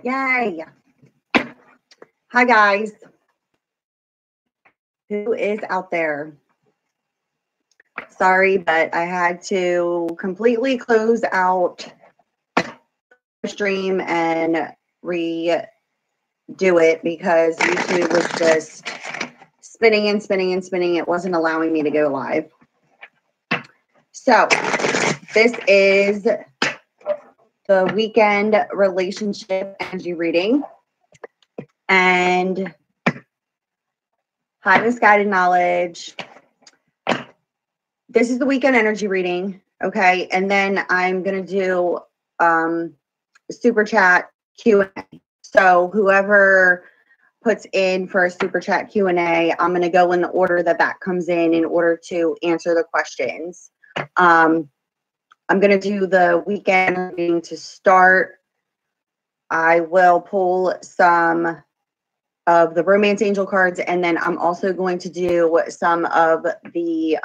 Yay. Hi, guys. Who is out there? Sorry, but I had to completely close out the stream and redo it because YouTube was just spinning and spinning and spinning. It wasn't allowing me to go live. So this is the weekend relationship energy reading. And hi, Misguided Knowledge. This is the weekend energy reading, okay? And then I'm going to do super chat Q&A. So whoever puts in for a super chat Q&A, I'm going to go in the order that comes in order to answer the questions. I'm going to do the weekend reading to start. I will pull some of the romance angel cards, and then I'm also going to do some of the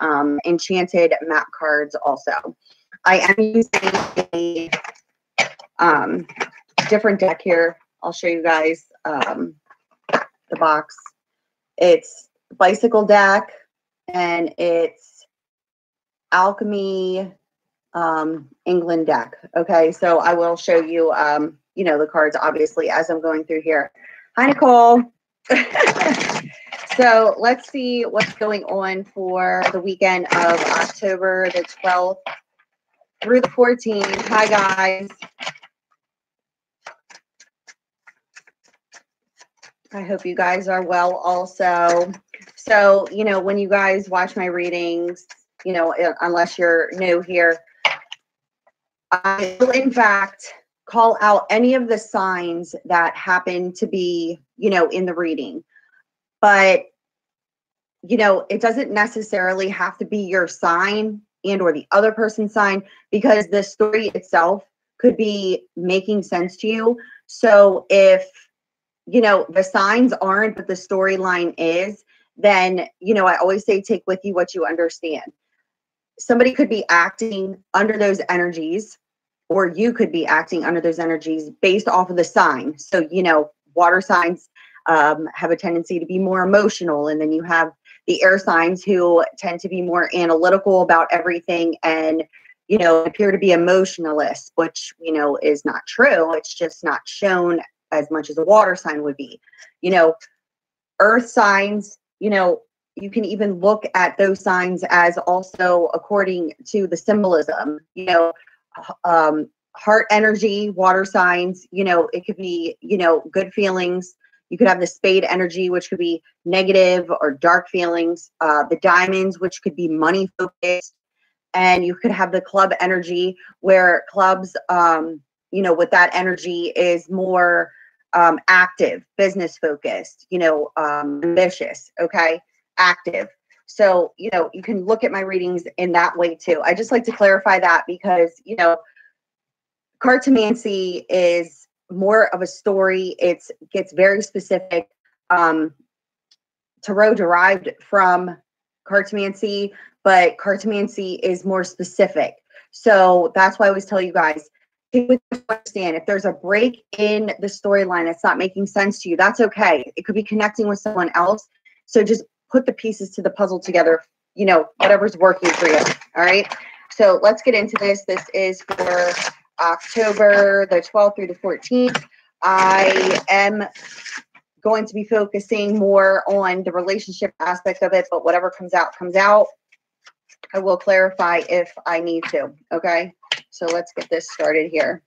enchanted map cards also. I am using a different deck here. I'll show you guys the box. It's bicycle deck, and it's alchemy England deck. Okay, so I will show you you know, the cards obviously as I'm going through here. Hi, Nicole. So let's see what's going on for the weekend of October the 12th through the 14th. Hi, guys. I hope you guys are well also. So, you know, when you guys watch my readings, you know, unless you're new here, I will, in fact, call out any of the signs that happen to be, you know, in the reading. But, you know, it doesn't necessarily have to be your sign and or the other person's sign, because the story itself could be making sense to you. So if, you know, the signs aren't, but the storyline is, then, you know, I always say take with you what you understand. Somebody could be acting under those energies, or you could be acting under those energies based off of the sign. So, you know, water signs have a tendency to be more emotional. And then you have the air signs who tend to be more analytical about everything and, you know, appear to be emotionalists, which, you know, is not true. It's just not shown as much as a water sign would be. You know, earth signs, you know, you can even look at those signs as also according to the symbolism, you know, heart energy, water signs, you know, it could be, you know, good feelings. You could have the spade energy, which could be negative or dark feelings. The diamonds, which could be money focused. And you could have the club energy, where clubs, you know, with that energy is more active, business focused, you know, ambitious, okay, active. So, you know, you can look at my readings in that way too. I just like to clarify that because, you know, cartomancy is more of a story. It gets very specific. Tarot derived from cartomancy, but cartomancy is more specific. So that's why I always tell you guys, understand if there's a break in the storyline that's not making sense to you, that's okay. It could be connecting with someone else. So just put the pieces to the puzzle together, you know, whatever's working for you. All right. So let's get into this. This is for October the 12th through the 14th. I am going to be focusing more on the relationship aspect of it, but whatever comes out, comes out. I will clarify if I need to. Okay. So let's get this started here.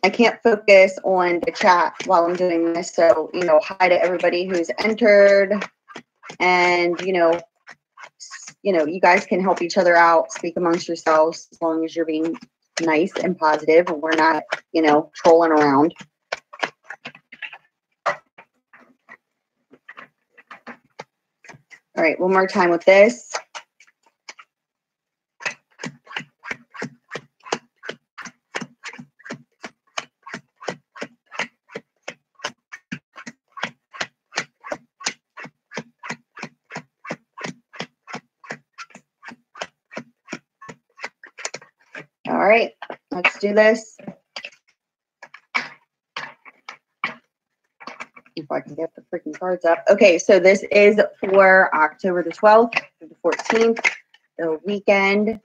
I can't focus on the chat while I'm doing this. So, you know, hi to everybody who's entered. And, you know, you guys can help each other out, speak amongst yourselves, as long as you're being nice and positive and we're not, you know, trolling around. All right, one more time with this. All right, Let's do this. If I can get the freaking cards up. Okay, so this is for October the 12th to the 14th, the weekend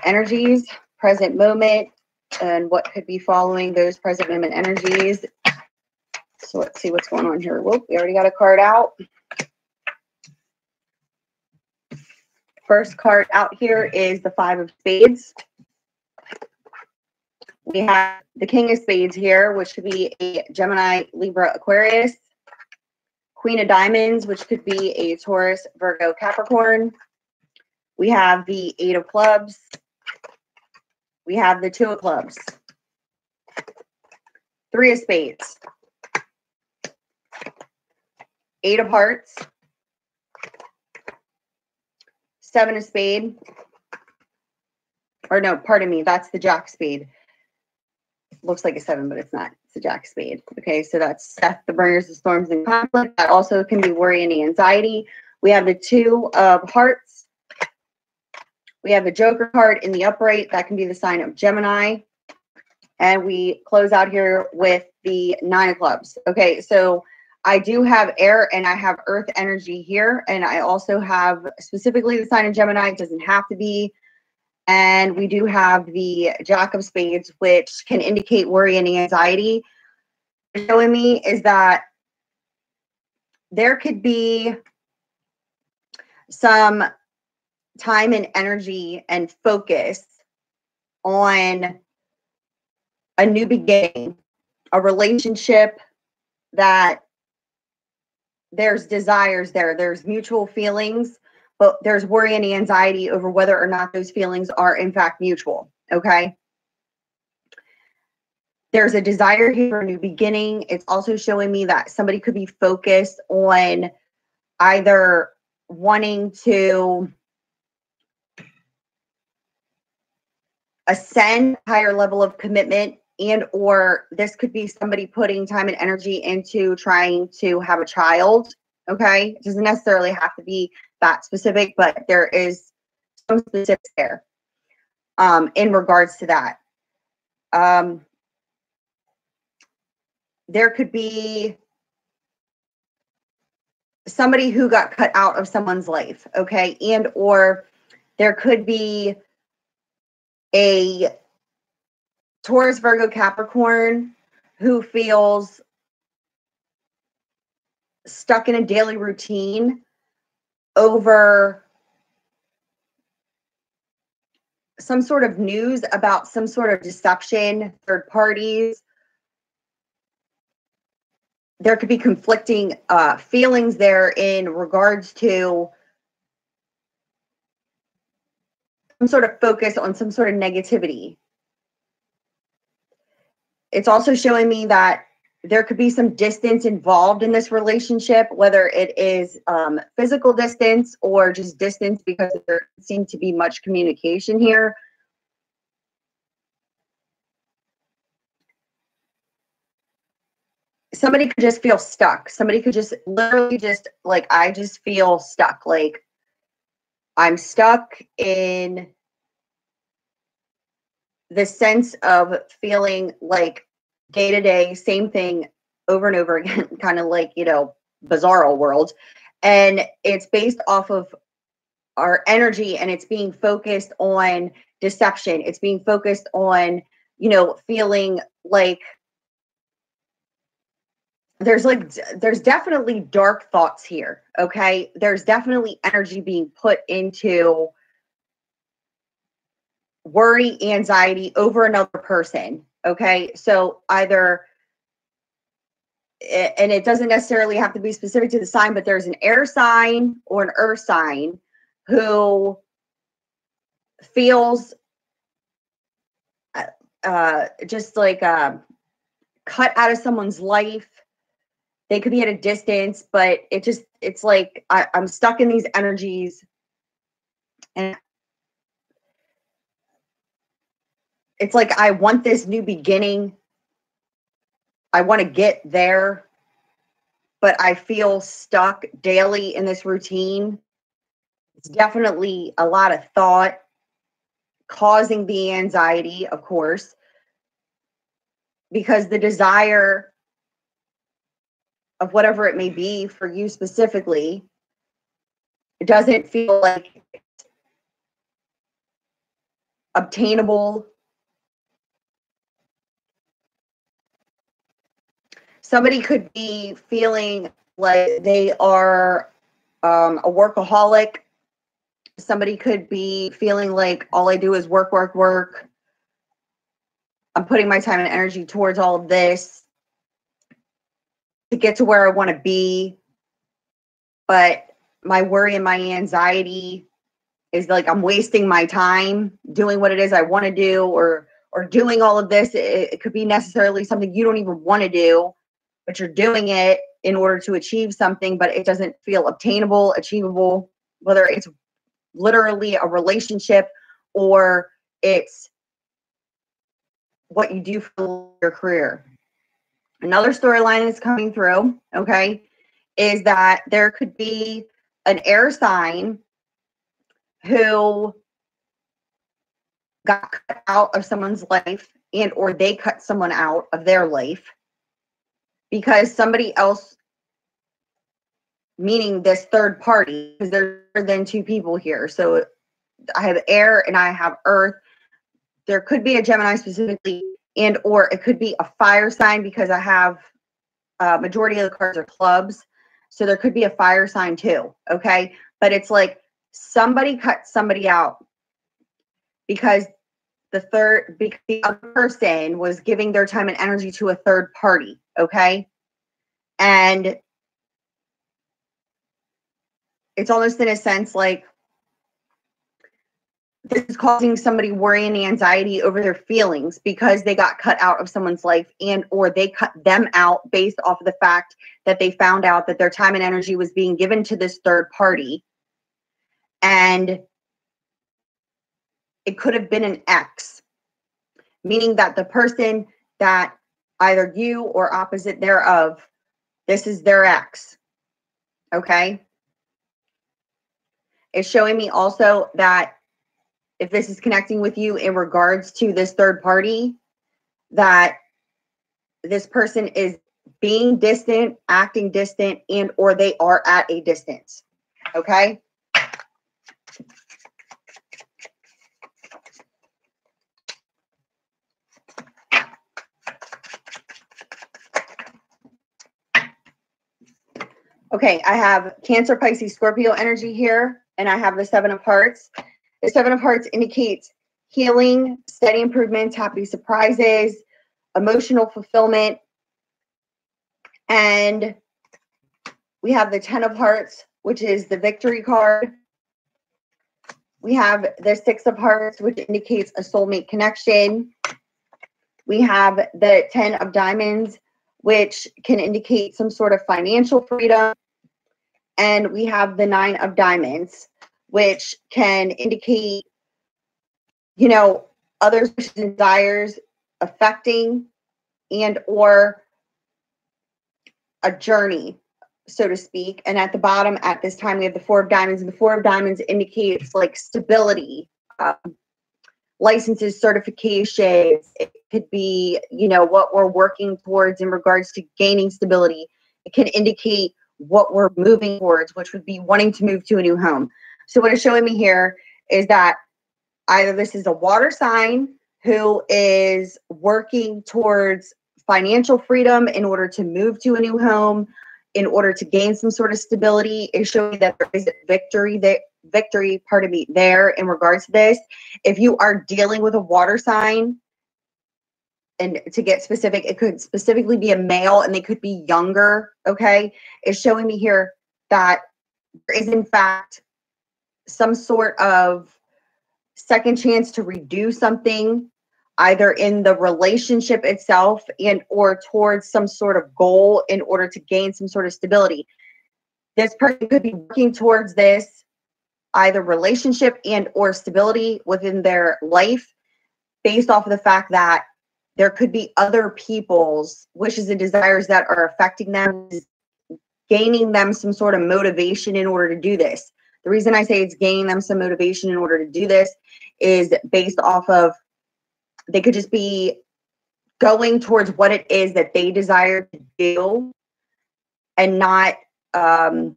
energies, present moment, and what could be following those present moment energies. So let's see what's going on here. Whoop, we already got a card out. First card out here is the 5 of Spades. We have the King of Spades here, which could be a Gemini, Libra, Aquarius. Queen of Diamonds, which could be a Taurus, Virgo, Capricorn. We have the 8 of Clubs. We have the 2 of Clubs. 3 of Spades. 8 of Hearts. 7 of Spade. Or no, pardon me, that's the Jack of Spade. Looks like a 7, but it's not. It's a Jack of Spade. Okay, so that's Seth, the bringers of storms and conflict. That also can be worry and anxiety. We have the 2 of Hearts. We have the Joker card in the upright. That can be the sign of Gemini. And we close out here with the 9 of Clubs. Okay, so I do have air and I have earth energy here. And I also have specifically the sign of Gemini. It doesn't have to be. And we do have the Jack of Spades, which can indicate worry and anxiety. Showing me is that there could be some time and energy and focus on a new beginning, a relationship that there's desires there, there's mutual feelings, but there's worry and anxiety over whether or not those feelings are in fact mutual, okay? There's a desire here for a new beginning. It's also showing me that somebody could be focused on either wanting to ascend a higher level of commitment, and or this could be somebody putting time and energy into trying to have a child, okay? It doesn't necessarily have to be that specific, but there is some specifics there in regards to that. There could be somebody who got cut out of someone's life, okay? And or there could be a Taurus, Virgo, Capricorn who feels stuck in a daily routine over some sort of news about some sort of deception, third parties. There could be conflicting feelings there in regards to some sort of focus on some sort of negativity. It's also showing me that there could be some distance involved in this relationship, whether it is physical distance or just distance because there seems to be much communication here. Somebody could just feel stuck. Somebody could just literally just like, I just feel stuck. Like I'm stuck in the sense of feeling like day to day, same thing over and over again, kind of like, you know, bizarro world. And it's based off of our energy and it's being focused on deception. It's being focused on, you know, feeling like there's definitely dark thoughts here. Okay. There's definitely energy being put into worry, anxiety over another person. Okay. So either, and it doesn't necessarily have to be specific to the sign, but there's an air sign or an earth sign who feels just like cut out of someone's life. They could be at a distance, but it's like I'm stuck in these energies and it's like I want this new beginning. I want to get there, but I feel stuck daily in this routine. It's definitely a lot of thought, causing the anxiety, of course, because the desire of whatever it may be for you specifically, it doesn't feel like obtainable. Somebody could be feeling like they are a workaholic. Somebody could be feeling like all I do is work, work, work. I'm putting my time and energy towards all of this to get to where I want to be. But my worry and my anxiety is like I'm wasting my time doing what it is I want to do, or doing all of this. It could be necessarily something you don't even want to do, but you're doing it in order to achieve something, but it doesn't feel obtainable, achievable, whether it's literally a relationship or it's what you do for your career. Another storyline is coming through, okay, is that there could be an air sign who got cut out of someone's life, and or they cut someone out of their life because somebody else, meaning this third party, because there's more than two people here. So I have air and I have earth. There could be a Gemini specifically, and or it could be a fire sign, because I have majority of the cards are clubs. So there could be a fire sign too, okay? But it's like somebody cut somebody out because the other person was giving their time and energy to a third party, okay? And it's almost in a sense like this is causing somebody worry and anxiety over their feelings because they got cut out of someone's life, and or they cut them out based off of the fact that they found out that their time and energy was being given to this third party. And it could have been an ex, meaning that the person that either you or opposite thereof, this is their ex, okay? It's showing me also that if this is connecting with you in regards to this third party, that this person is being distant, acting distant, and or they are at a distance, okay? Okay, I have Cancer, Pisces, Scorpio energy here, and I have the Seven of Hearts. The Seven of Hearts indicates healing, steady improvements, happy surprises, emotional fulfillment. And we have the Ten of Hearts, which is the victory card. We have the Six of Hearts, which indicates a soulmate connection. We have the Ten of Diamonds, which can indicate some sort of financial freedom. And we have the Nine of Diamonds, which can indicate, you know, others' wishes and desires affecting and or a journey, so to speak. And at the bottom at this time, we have the Four of Diamonds, and the Four of Diamonds indicates like stability, licenses, certifications. It could be, you know, what we're working towards in regards to gaining stability. It can indicate what we're moving towards, which would be wanting to move to a new home. So what it's showing me here is that either this is a water sign who is working towards financial freedom in order to move to a new home, in order to gain some sort of stability. Is showing that there is victory there in regards to this. If you are dealing with a water sign, and to get specific, it could specifically be a male and they could be younger, okay? It's showing me here that there is in fact some sort of second chance to redo something, either in the relationship itself and or towards some sort of goal in order to gain some sort of stability. This person could be working towards this, either relationship and or stability within their life, based off of the fact that there could be other people's wishes and desires that are affecting them, gaining them some sort of motivation in order to do this. The reason I say it's gaining them some motivation in order to do this is based off of, they could just be going towards what it is that they desire to do and not allowing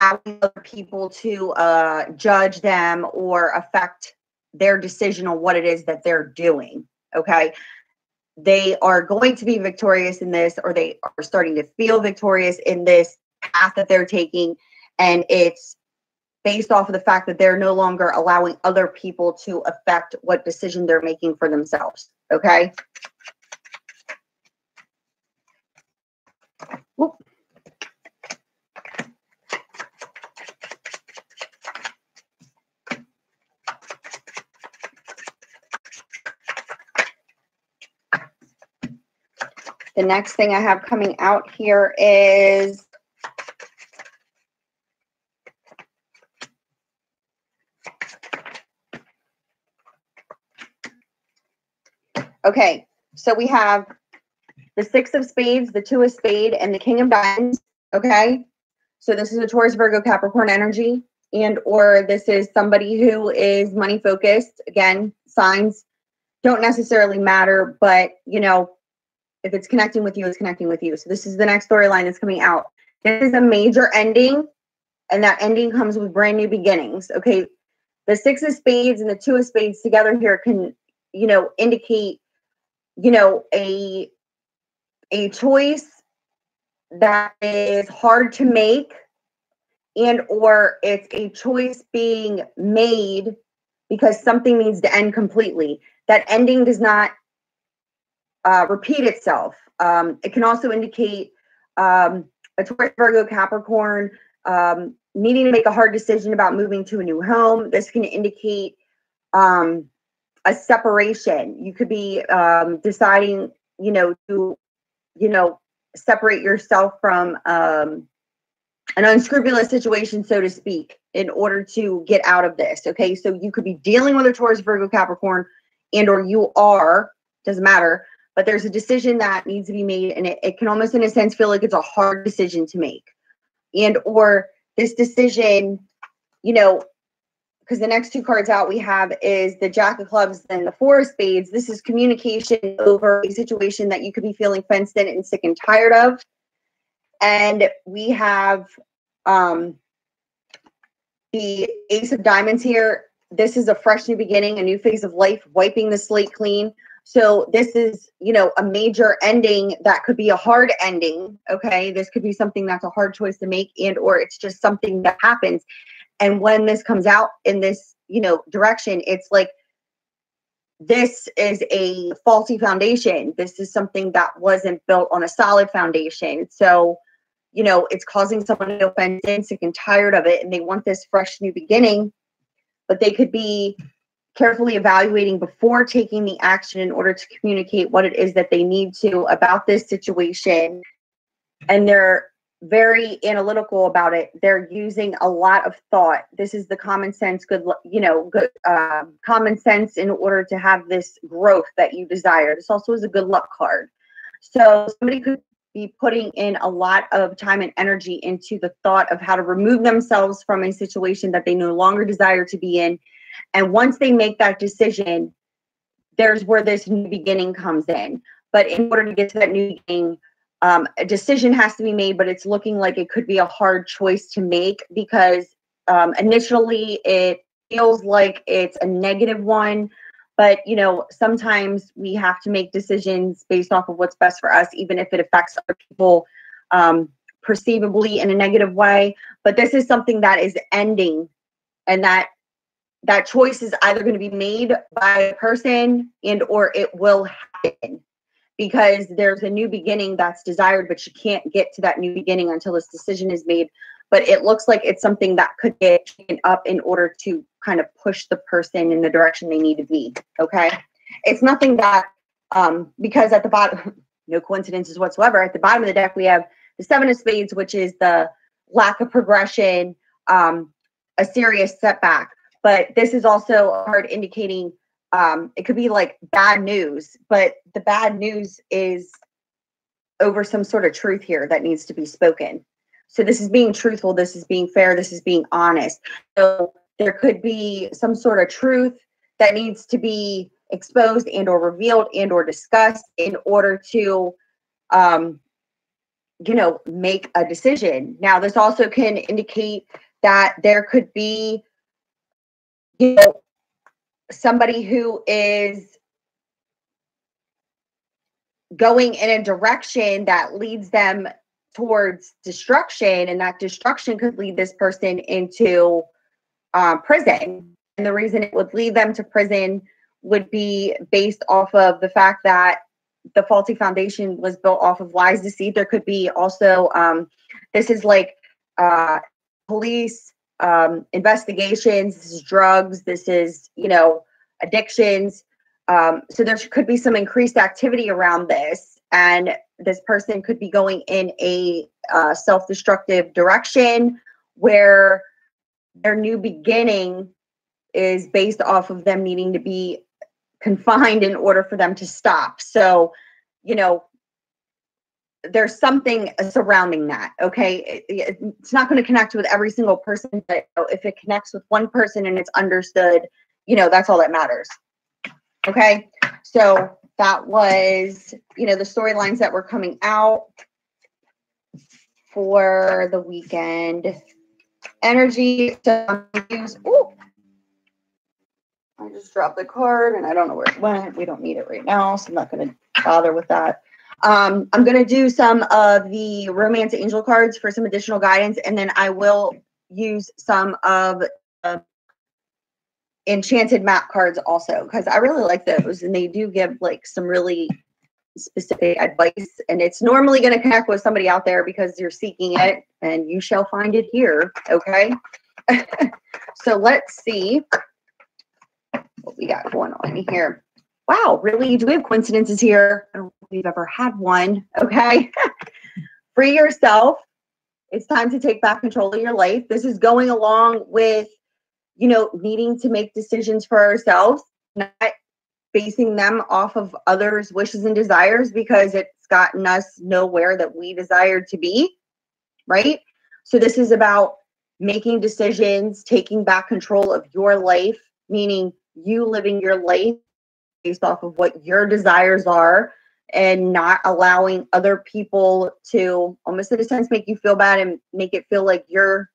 other people to judge them or affect their decision on what it is that they're doing. Okay. They are going to be victorious in this, or they are starting to feel victorious in this path that they're taking. And it's based off of the fact that they're no longer allowing other people to affect what decision they're making for themselves. Okay. Whoop. The next thing I have coming out here is okay, so we have the 6 of Spades, the 2 of Spades, and the King of Diamonds. Okay, so this is a Taurus, Virgo, Capricorn energy, and or this is somebody who is money focused. Again, signs don't necessarily matter, but you know, if it's connecting with you, it's connecting with you. So this is the next storyline that's coming out. This is a major ending, and that ending comes with brand new beginnings. Okay, the 6 of Spades and the 2 of Spades together here can, you know, indicate, you know, a choice that is hard to make, and or it's a choice being made because something needs to end completely. That ending does not repeat itself. It can also indicate a Taurus, Virgo, Capricorn needing to make a hard decision about moving to a new home. This can indicate a separation. You could be deciding, you know, to, you know, separate yourself from an unscrupulous situation, so to speak, in order to get out of this. Okay, so you could be dealing with a Taurus, Virgo, Capricorn, and or you are, doesn't matter, but there's a decision that needs to be made, and it can almost in a sense feel like it's a hard decision to make. And or this decision, you know, because the next 2 cards out we have is the Jack of Clubs and the 4 of Spades. This is communication over a situation that you could be feeling fenced in and sick and tired of. And we have the Ace of Diamonds here. This is a fresh new beginning, a new phase of life, wiping the slate clean. So this is, you know, a major ending that could be a hard ending. Okay, this could be something that's a hard choice to make, and or it's just something that happens. And when this comes out in this, you know, direction, it's like this is a faulty foundation. This is something that wasn't built on a solid foundation. So, you know, it's causing someone to feel fenced in, sick and tired of it, and they want this fresh new beginning, but they could be carefully evaluating before taking the action in order to communicate what it is that they need to about this situation. And they're very analytical about it. They're using a lot of thought. This is the common sense, good common sense in order to have this growth that you desire. This also is a good luck card. So somebody could be putting in a lot of time and energy into the thought of how to remove themselves from a situation that they no longer desire to be in. And once they make that decision, there's where this new beginning comes in. But in order to get to that new beginning, a decision has to be made, but it's looking like it could be a hard choice to make because initially it feels like it's a negative one. But, you know, sometimes we have to make decisions based off of what's best for us, even if it affects other people perceivably in a negative way. But this is something that is ending, and that choice is either going to be made by a person and or it will happen, because there's a new beginning that's desired, but you can't get to that new beginning until this decision is made. But it looks like it's something that could get taken up in order to kind of push the person in the direction they need to be. Okay. It's nothing that, because at the bottom, no coincidences whatsoever, at the bottom of the deck, we have the 7 of Spades, which is the lack of progression, a serious setback. But this is also a card indicating it could be like bad news, but the bad news is over some sort of truth here that needs to be spoken. So this is being truthful. This is being fair. This is being honest. So There could be some sort of truth that needs to be exposed and or revealed and or discussed in order to, you know, make a decision. Now, this also can indicate that there could be, you know, somebody who is going in a direction that leads them towards destruction, and that destruction could lead this person into prison. And the reason it would lead them to prison would be based off of the fact that the faulty foundation was built off of lies, deceit. There could be also, this is like police investigations, this is drugs, this is, you know, addictions. So there could be some increased activity around this, and this person could be going in a self-destructive direction where their new beginning is based off of them needing to be confined in order for them to stop. So, you know, there's something surrounding that. Okay. It's not going to connect with every single person, but if it connects with one person and it's understood, you know, that's all that matters. Okay. So that was, you know, the storylines that were coming out for the weekend. Energy. Ooh, I just dropped the card and I don't know where it went. We don't need it right now, so I'm not going to bother with that. I'm going to do some of the romance angel cards for some additional guidance, and then I will use some of enchanted map cards also, because I really like those, and they do give like some really specific advice, and it's normally going to connect with somebody out there because you're seeking it, and you shall find it here. Okay. So let's see what we got going on here. Wow, really? Do we have coincidences here? I don't think we've ever had one. Okay. Free yourself. It's time to take back control of your life. This is going along with, you know, needing to make decisions for ourselves, not basing them off of others' wishes and desires, because it's gotten us nowhere that we desired to be, right? So this is about making decisions, taking back control of your life, meaning you living your life based off of what your desires are, and not allowing other people to, almost in a sense, make you feel bad and make it feel like you're,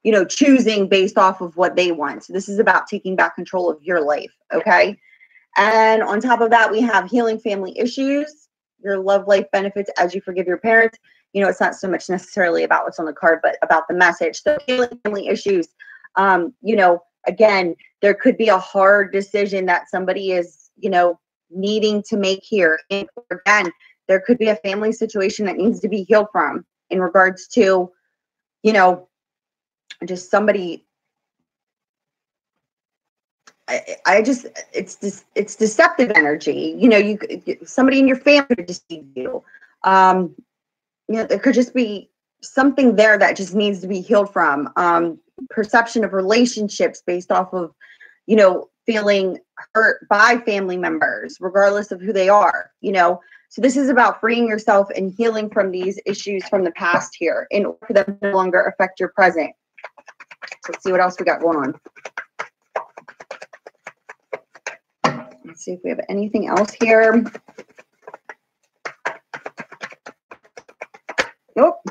you know, choosing based off of what they want. So this is about taking back control of your life. Okay. And on top of that, we have healing family issues, your love life benefits as you forgive your parents. You know, it's not so much necessarily about what's on the card, but about the message. So healing family issues, you know, again, there could be a hard decision that somebody is, you know, needing to make here. And again, there could be a family situation that needs to be healed from in regards to, you know, just somebody. It's deceptive energy. You know, somebody in your family could deceive you. You know, there could just be something there that just needs to be healed from. Perception of relationships based off of, you know, feeling hurt by family members, regardless of who they are, you know. So this is about freeing yourself and healing from these issues from the past here in order for them to no longer affect your present. Let's see what else we got going on. Let's see if we have anything else here. Nope.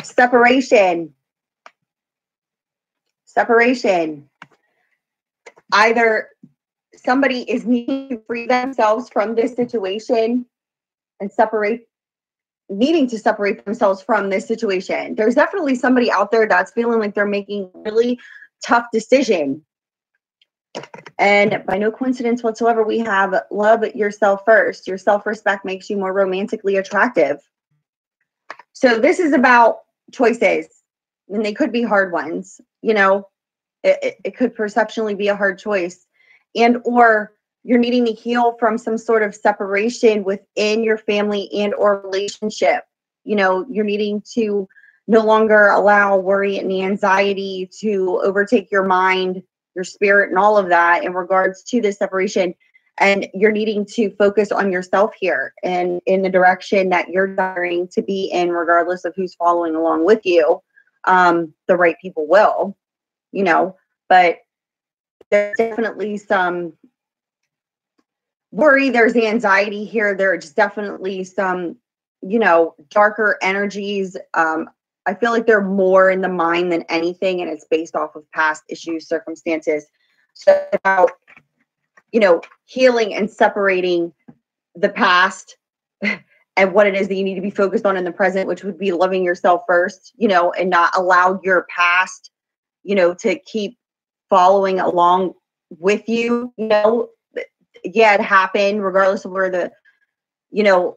Separation. Either somebody is needing to free themselves from this situation and needing to separate themselves from this situation. There's definitely somebody out there that's feeling like they're making a really tough decision. And by no coincidence whatsoever, we have love yourself first. Your self-respect makes you more romantically attractive. So this is about choices, and they could be hard ones. You know, it could perceptually be a hard choice, and or you're needing to heal from some sort of separation within your family and or relationship. You know, you're needing to no longer allow worry and anxiety to overtake your mind, your spirit, and all of that in regards to this separation. And you're needing to focus on yourself here and in the direction that you're desiring to be in, regardless of who's following along with you. The right people will, you know, but there's definitely some worry. There's anxiety here. There's definitely some, you know, darker energies. I feel like they're more in the mind than anything, and it's based off of past issues, circumstances. So about, you know, healing and separating the past and what it is that you need to be focused on in the present, which would be loving yourself first, you know, and not allow your past, you know, to keep following along with you. You know, yeah, it happened regardless of where the, you know,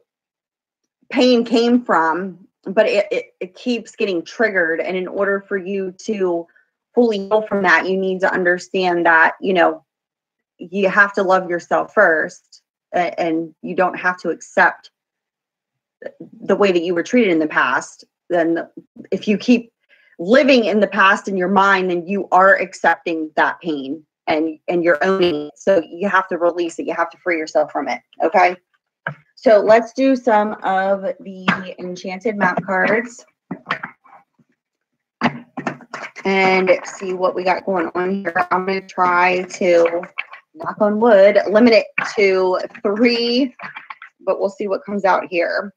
pain came from, but it keeps getting triggered. And in order for you to fully heal from that, you need to understand that, you know, you have to love yourself first, and you don't have to accept the way that you were treated in the past. Then if you keep living in the past in your mind, then you are accepting that pain and you're owning it. So you have to release it. You have to free yourself from it. Okay. So let's do some of the enchanted map cards and see what we got going on here. I'm going to try to, knock on wood, limit it to 3, but we'll see what comes out here.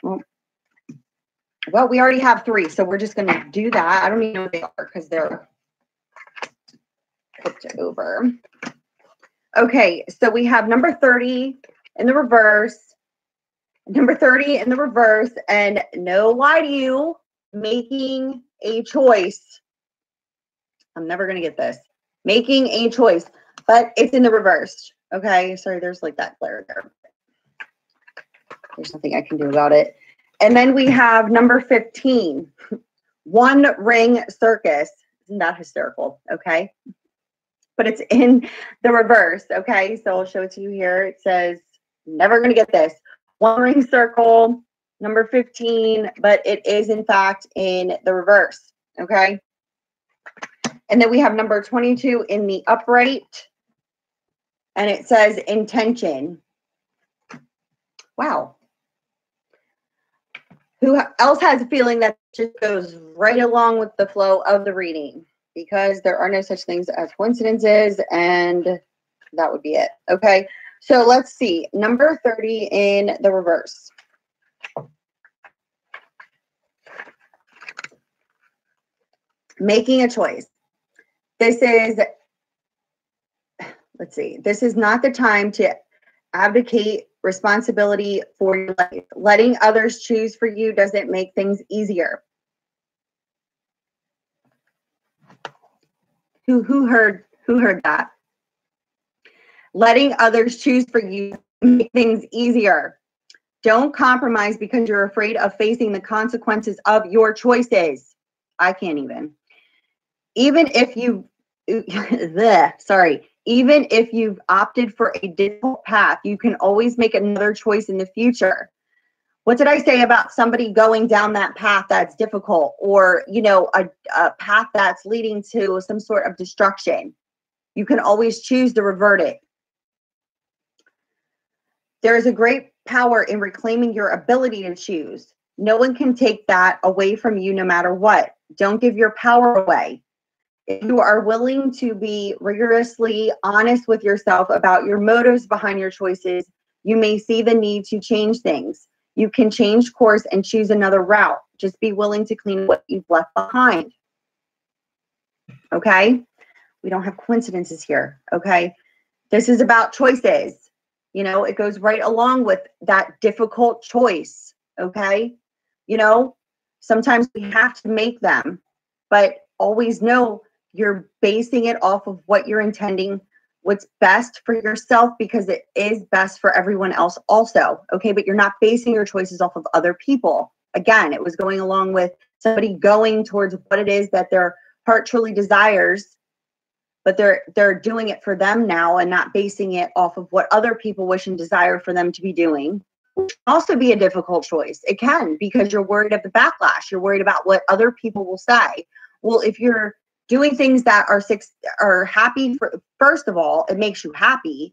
Well, we already have 3, so we're just going to do that. I don't even know what they are because they're flipped over. Okay, so we have number 30 in the reverse, number 30 in the reverse, and no lie to you, making a choice. I'm never going to get this. Making a choice, but it's in the reverse. Okay, sorry, there's like that glare there. There's nothing I can do about it. And then we have number 15, one ring circus. Isn't that hysterical? Okay, but it's in the reverse. Okay, so I'll show it to you here. It says, never going to get this. One ring circle, number 15, but it is in fact in the reverse. Okay. And then we have number 22 in the upright, and it says intention. Wow. Who else has a feeling that just goes right along with the flow of the reading? Because there are no such things as coincidences, and that would be it. Okay. So let's see. Number 30 in the reverse. Making a choice. This is, let's see, this is not the time to abdicate responsibility for your life. Letting others choose for you doesn't make things easier. Who heard that? Letting others choose for you make things easier. Don't compromise because you're afraid of facing the consequences of your choices. I can't even. Even if you, even if you've opted for a difficult path, you can always make another choice in the future. What did I say about somebody going down that path that's difficult, or, you know, a path that's leading to some sort of destruction? You can always choose to revert it. There is a great power in reclaiming your ability to choose. No one can take that away from you no matter what. Don't give your power away. If you are willing to be rigorously honest with yourself about your motives behind your choices, you may see the need to change things. You can change course and choose another route. Just be willing to clean what you've left behind. Okay? We don't have coincidences here. Okay? This is about choices. You know, it goes right along with that difficult choice. Okay? You know, sometimes we have to make them, but always know you're basing it off of what you're intending, what's best for yourself, because it is best for everyone else also. Okay, but you're not basing your choices off of other people. Again, it was going along with somebody going towards what it is that their heart truly desires, but they're doing it for them now and not basing it off of what other people wish and desire for them to be doing. Which can also be a difficult choice. It can, because you're worried of the backlash. You're worried about what other people will say. Well, if you're doing things that are happy. First of all, it makes you happy.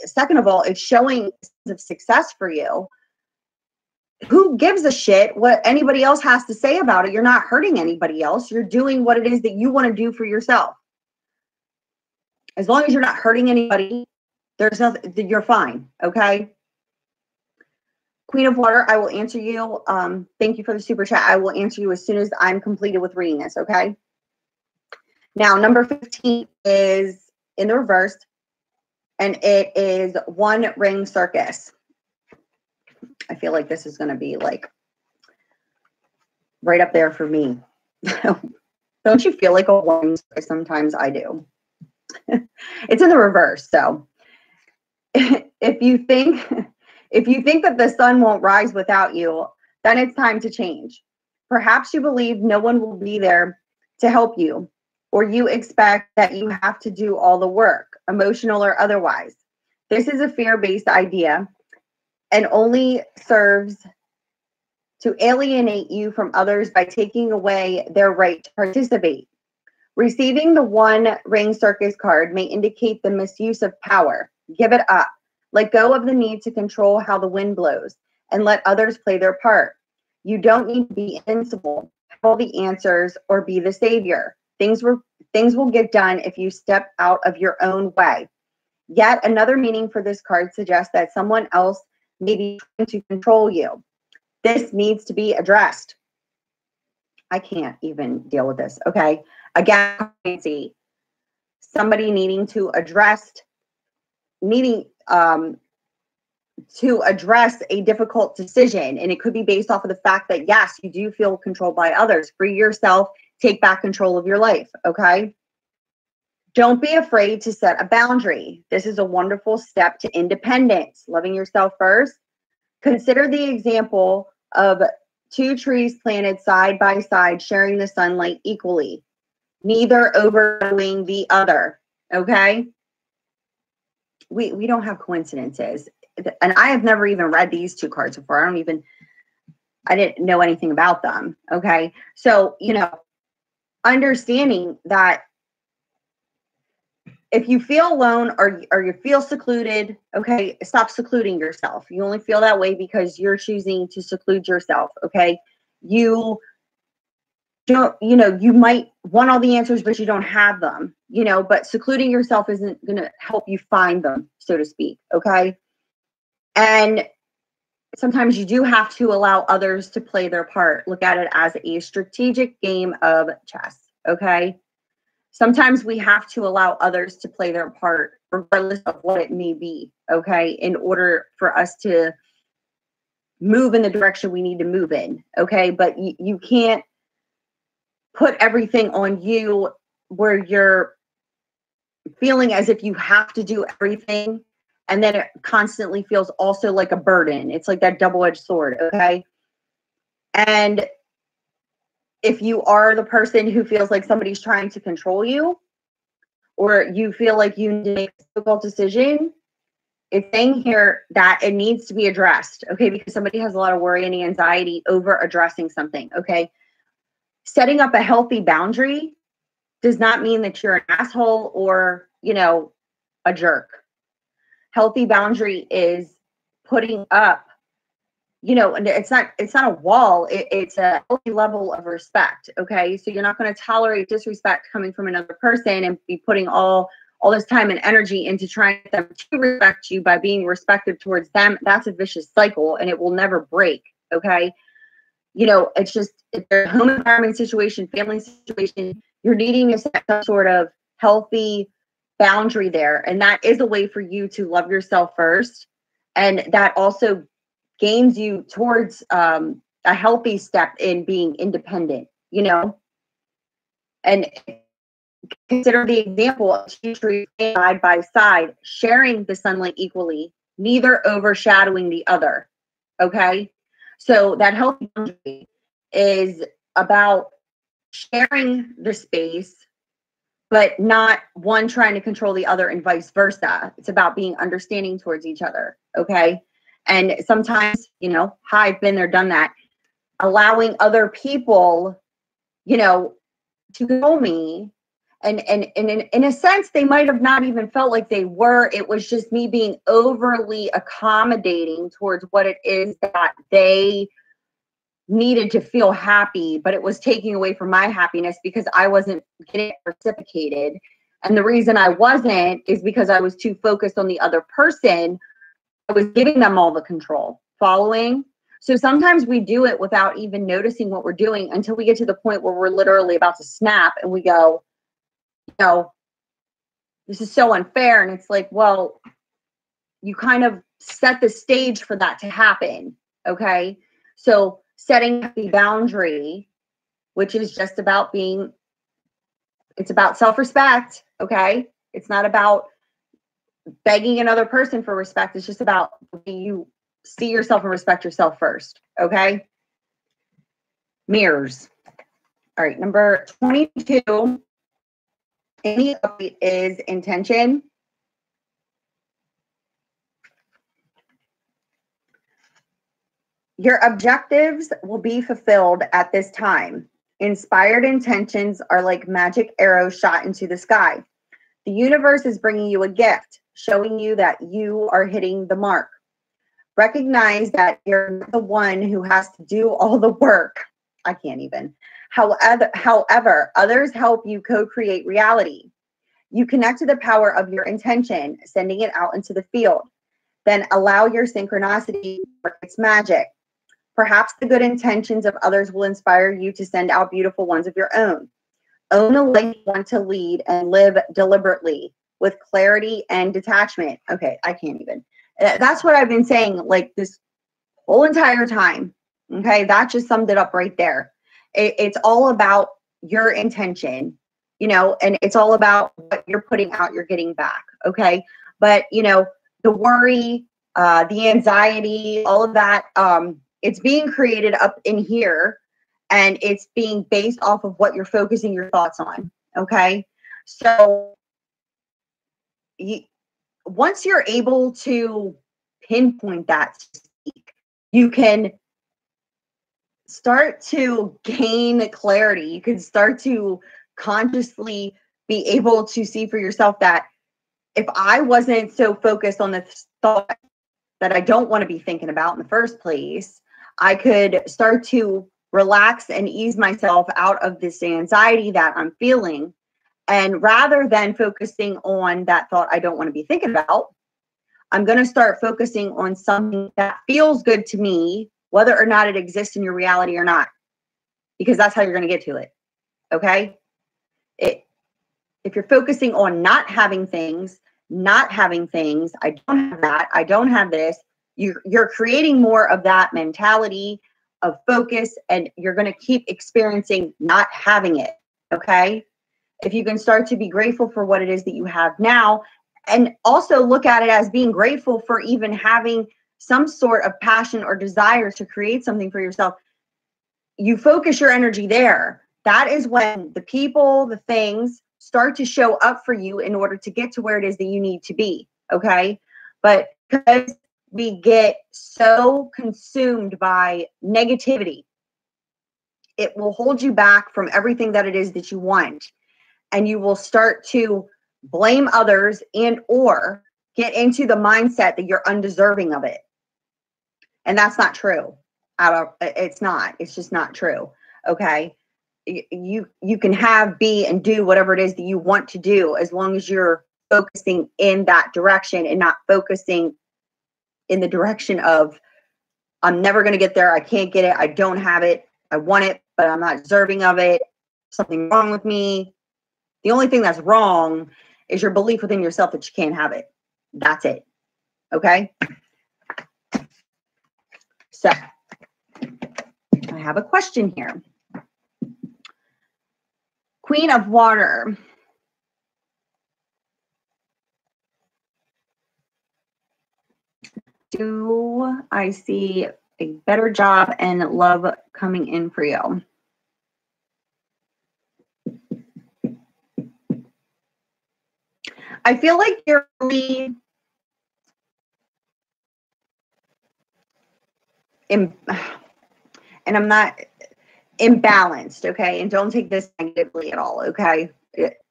Second of all, it's showing success for you. Who gives a shit what anybody else has to say about it? You're not hurting anybody else. You're doing what it is that you want to do for yourself. As long as you're not hurting anybody, there's nothing, you're fine. Okay. Queen of Water, I will answer you. Thank you for the super chat. I will answer you as soon as I'm completed with reading this. Okay. Now, number 15 is in the reverse, and it is One Ring Circus. I feel like this is going to be like right up there for me. Don't you feel like a one ring circus? Sometimes I do. It's in the reverse. So if you think that the sun won't rise without you, then it's time to change. Perhaps you believe no one will be there to help you, or you expect that you have to do all the work, emotional or otherwise. This is a fear-based idea and only serves to alienate you from others by taking away their right to participate. Receiving the One Ring Circus card may indicate the misuse of power. Give it up. Let go of the need to control how the wind blows and let others play their part. You don't need to be invincible, have all the answers, or be the savior. Things will get done if you step out of your own way. Yet another meaning for this card suggests that someone else may be trying to control you. This needs to be addressed. I can't even deal with this. Okay. Again, somebody needing to address a difficult decision. And it could be based off of the fact that, yes, you do feel controlled by others. Free yourself, take back control of your life. Okay. Don't be afraid to set a boundary. This is a wonderful step to independence, loving yourself first. Consider the example of two trees planted side by side, sharing the sunlight equally, neither overshadowing the other. Okay. We don't have coincidences. And I have never even read these two cards before. I didn't know anything about them. Okay. So, understanding that if you feel alone or you feel secluded, okay, stop secluding yourself. You only feel that way because you're choosing to seclude yourself. Okay. You don't, you might want all the answers, but you don't have them, but secluding yourself isn't going to help you find them, so to speak. Okay. And sometimes you do have to allow others to play their part. Look at it as a strategic game of chess. Okay. Sometimes we have to allow others to play their part, regardless of what it may be. Okay. In order for us to move in the direction we need to move in. Okay. But you can't put everything on you where you're feeling as if you have to do everything. And then it constantly feels also like a burden. It's like that double-edged sword. Okay. And if you are the person who feels like somebody's trying to control you, or you feel like you need to make a difficult decision, it's saying here that it needs to be addressed. Okay. Because somebody has a lot of worry and anxiety over addressing something. Okay. Setting up a healthy boundary does not mean that you're an asshole or, a jerk. Healthy boundary is putting up, and it's not a wall. It's a healthy level of respect. Okay. So you're not going to tolerate disrespect coming from another person and be putting all this time and energy into trying to get them to respect you by being respectful towards them. That's a vicious cycle and it will never break. Okay. It's just, if there's a home environment situation, family situation, you're needing to set some sort of healthy boundary there. And that is a way for you to love yourself first. And that also gains you towards a healthy step in being independent, and consider the example of two trees side by side, sharing the sunlight equally, neither overshadowing the other. Okay. So that healthy boundary is about sharing the space, but not one trying to control the other and vice versa. It's about being understanding towards each other. Okay. And sometimes, I've been there, done that, allowing other people, to control me And in a sense, they might have not even felt like they were. It was just me being overly accommodating towards what it is that they needed to feel happy, but it was taking away from my happiness because I wasn't getting it reciprocated. And the reason I wasn't is because I was too focused on the other person. I was giving them all the control. Following? So sometimes we do it without even noticing what we're doing until we get to the point where we're literally about to snap and we go, no, this is so unfair. And it's like, well, you kind of set the stage for that to happen. Okay. So setting the boundary, which is just about it's about self-respect. Okay. It's not about begging another person for respect. It's just about you see yourself and respect yourself first. Okay. Mirrors. All right. Number 22. Any update is intention. Your objectives will be fulfilled at this time. Inspired intentions are like magic arrows shot into the sky. The universe is bringing you a gift, showing you that you are hitting the mark. Recognize that you're the one who has to do all the work. I can't even. However, others help you co-create reality. You connect to the power of your intention, sending it out into the field. Then allow your synchronicity to work its magic. Perhaps the good intentions of others will inspire you to send out beautiful ones of your own. Own the life you want to lead and live deliberately with clarity and detachment. Okay, I can't even. That's what I've been saying like this whole entire time. Okay, that just summed it up right there. It's all about your intention, you know, and it's all about what you're putting out, you're getting back. Okay. But, you know, the worry, the anxiety, all of that, it's being created up in here and it's being based off of what you're focusing your thoughts on. Okay. So once you're able to pinpoint that, you can start to gain clarity. You can start to consciously be able to see for yourself that if I wasn't so focused on the thought that I don't want to be thinking about in the first place, I could start to relax and ease myself out of this anxiety that I'm feeling. And rather than focusing on that thought I don't want to be thinking about, I'm going to start focusing on something that feels good to me, whether or not it exists in your reality or not, because that's how you're going to get to it. Okay. If you're focusing on not having things, I don't have that, I don't have this, you're creating more of that mentality of focus, and you're going to keep experiencing not having it. Okay. If you can start to be grateful for what it is that you have now, and also look at it as being grateful for even having some sort of passion or desire to create something for yourself, you focus your energy there. That is when the people, the things start to show up for you in order to get to where it is that you need to be. Okay. But because we get so consumed by negativity, it will hold you back from everything that it is that you want. And you will start to blame others and or get into the mindset that you're undeserving of it. And that's not true. It's not. It's just not true. Okay. You can have, be, and do whatever it is that you want to do, as long as you're focusing in that direction and not focusing in the direction of, I'm never going to get there. I can't get it. I don't have it. I want it, but I'm not deserving of it. Something wrong with me. The only thing that's wrong is your belief within yourself that you can't have it. That's it. Okay. So I have a question here. Queen of Water. Do I see a better job and love coming in for you? I feel like you're really and I'm not imbalanced, okay? And don't take this negatively at all, okay?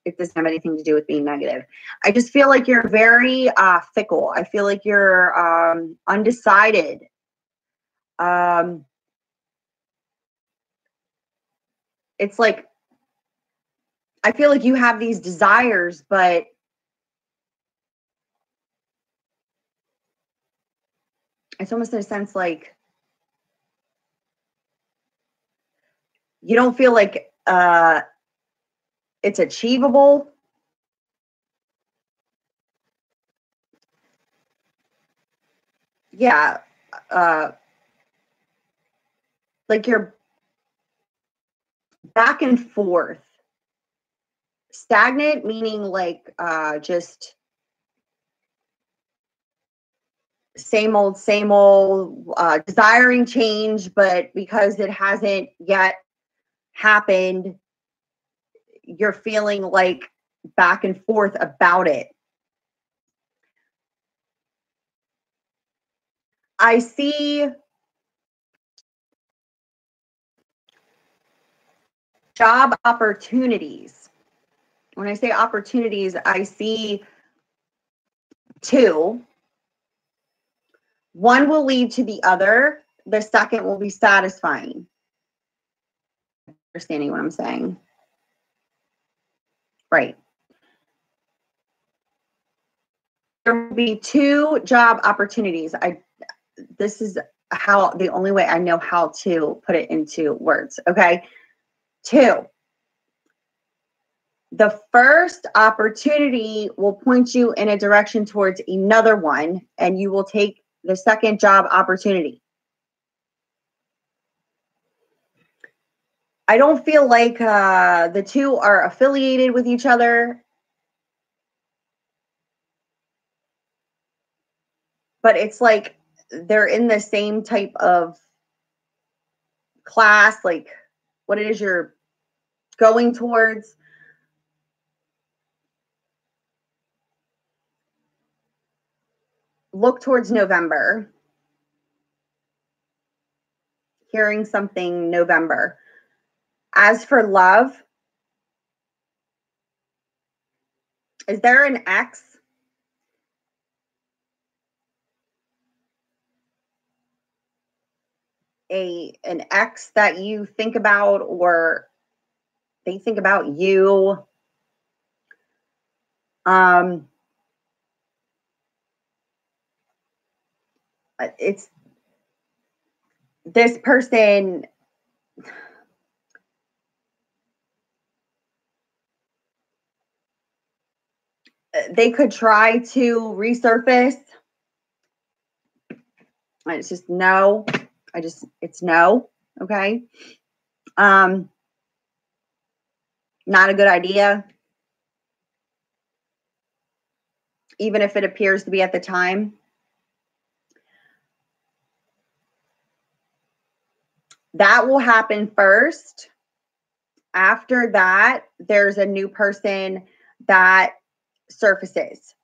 it doesn't have anything to do with being negative. I just feel like you're very fickle. I feel like you're undecided. It's like, I feel like you have these desires, but it's almost in a sense like you don't feel like it's achievable. Yeah. Like you're back and forth. Stagnant, meaning like just same old, desiring change, but because it hasn't yet happened, you're feeling like back and forth about it. I see job opportunities. When I say opportunities, I see two. One will lead to the other. The second will be satisfying. Understanding what I'm saying? Right. There will be two job opportunities. This is the only way I know how to put it into words. Okay. Two. The first opportunity will point you in a direction towards another one, and you will take the second job opportunity. I don't feel like the two are affiliated with each other, but it's like they're in the same type of class, like what it is you're going towards. Look towards November. Hearing something November. As for love, is there an ex? An ex that you think about, or they think about you? It's this person. They could try to resurface. It's just no. It's no. Okay. Not a good idea. Even if it appears to be at the time. That will happen first. After that, there's a new person that surfaces.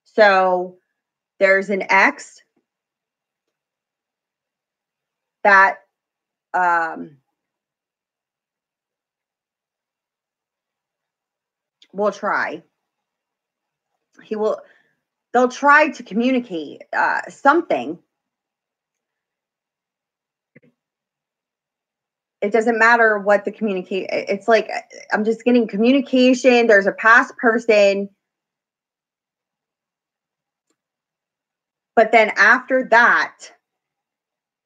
So there's an ex that will try. They'll try to communicate something. It doesn't matter what the communicate. It's like, I'm just getting communication. There's a past person. But then after that,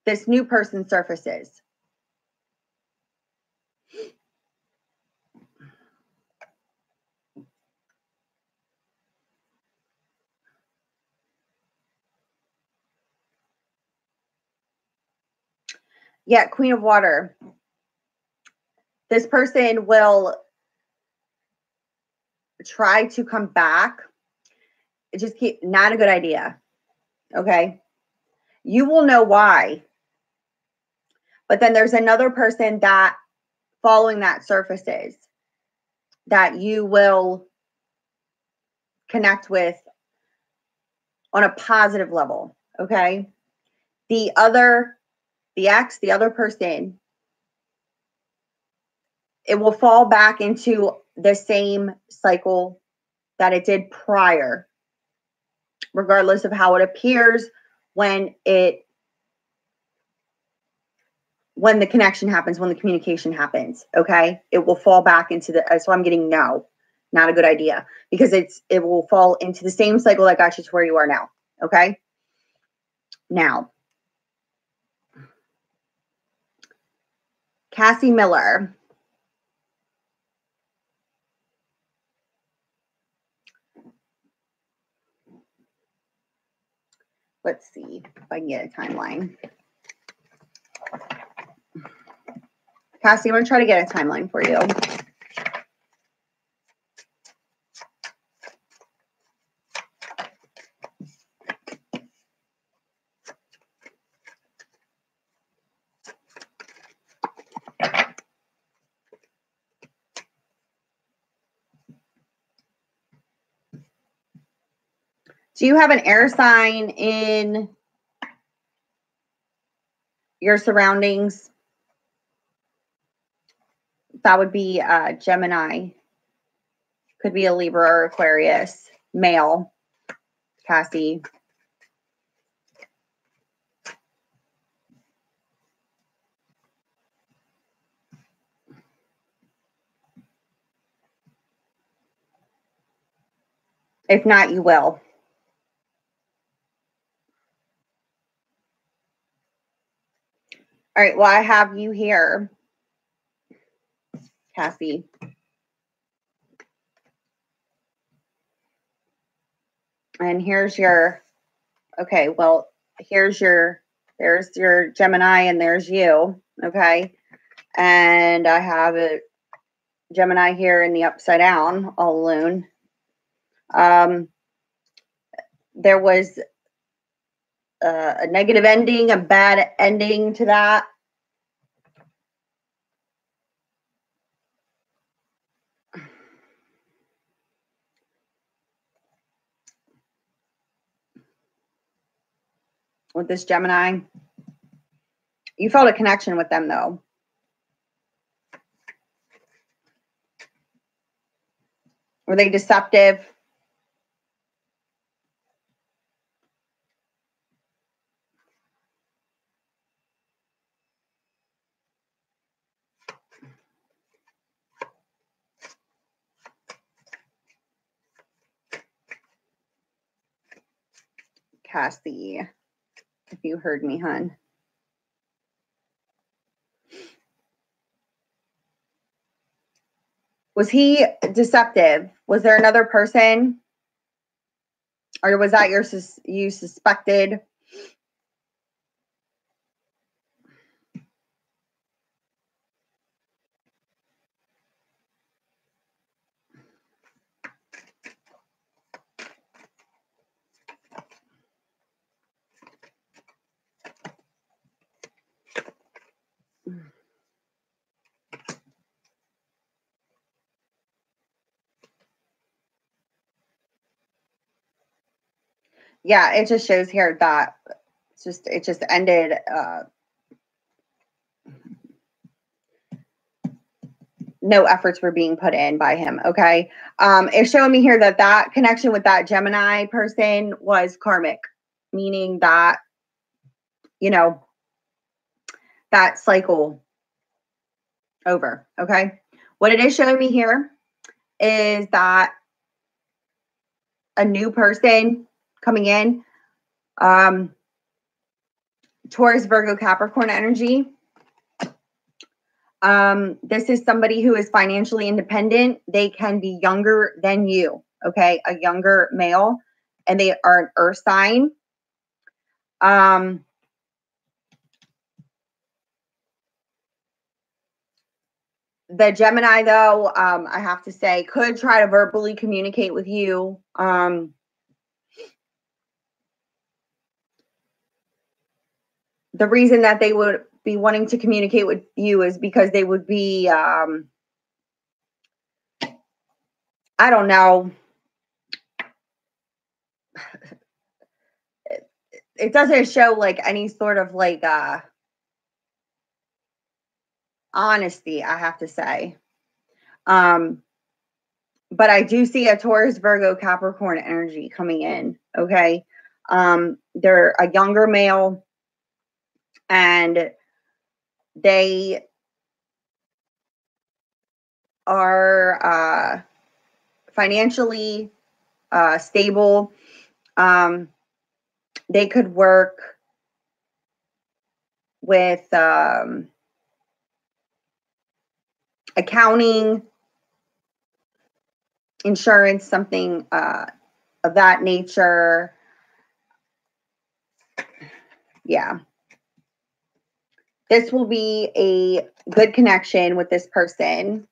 this new person surfaces. Yeah, Queen of Water. This person will try to come back. Not a good idea. Okay. You will know why. But then there's another person that following that surfaces that you will connect with on a positive level. Okay. The other person, it will fall back into the same cycle that it did prior, regardless of how it appears when the connection happens, when the communication happens, okay? It will fall back into so I'm getting no, not a good idea, because it will fall into the same cycle that got you to where you are now, okay? Now, Cassie Miller. Let's see if I can get a timeline. Cassie, I'm going to try to get a timeline for you. Do you have an air sign in your surroundings? That would be Gemini. Could be a Libra or Aquarius. Male. Cassie. If not, you will. All right, well, I have you here, Cassie. And here's your, okay, well, there's your Gemini and there's you, okay? And I have a Gemini here in the upside down, all alone. There was a negative ending, a bad ending to that. With this Gemini. You felt a connection with them, though. Were they deceptive? Cassie, if you heard me, hun. Was he deceptive? Was there another person? Or was that you suspected? Yeah, it just shows here that it just ended. No efforts were being put in by him. Okay. It's showing me here that connection with that Gemini person was karmic, meaning that, you know, that cycle over. Okay. What it is showing me here is that a new person coming in, Taurus, Virgo, Capricorn energy. This is somebody who is financially independent. They can be younger than you, okay? A younger male, and they are an earth sign. The Gemini, though, I have to say, could try to verbally communicate with you. The reason that they would be wanting to communicate with you is because they would be, I don't know. It doesn't show like any sort of like honesty, I have to say. but I do see a Taurus, Virgo, Capricorn energy coming in. Okay. They're a younger male, and they are financially stable. They could work with accounting, insurance, something of that nature. Yeah. This will be a good connection with this person.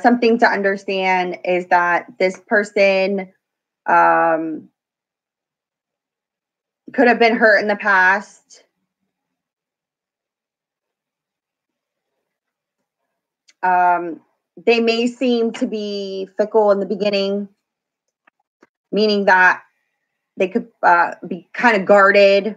Something to understand is that this person could have been hurt in the past. They may seem to be fickle in the beginning, meaning that they could be kind of guarded.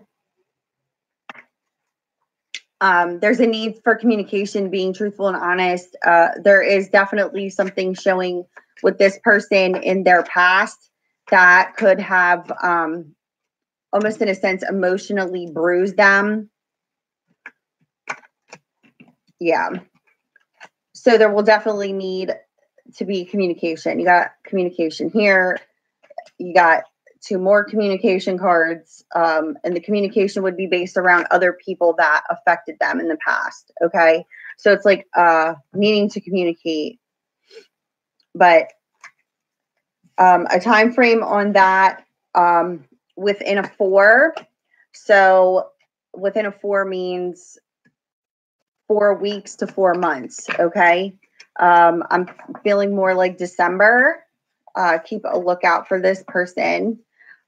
There's a need for communication, being truthful and honest. There is definitely something showing with this person in their past that could have almost in a sense emotionally bruised them. Yeah. So there will definitely need to be communication. You got communication here. You got 2 more communication cards. And the communication would be based around other people that affected them in the past. Okay. So it's like needing to communicate. But a time frame on that within a 4. So within a 4 means 4 weeks to 4 months. Okay. I'm feeling more like December. Keep a lookout for this person.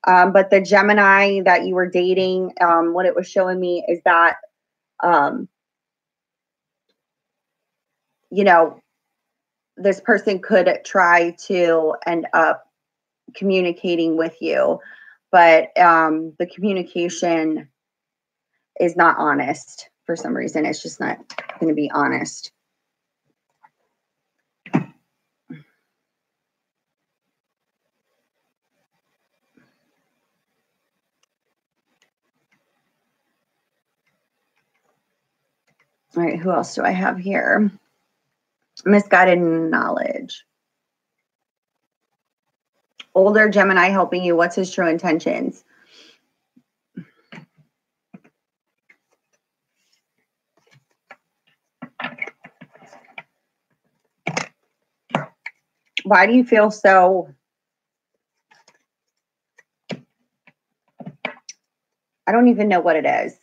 But the Gemini that you were dating, what it was showing me is that, you know, this person could try to end up communicating with you, but the communication is not honest for some reason. It's just not going to be honest. All right, who else do I have here? Misguided knowledge. Older Gemini helping you. What's his true intentions? Why do you feel so... I don't even know what it is.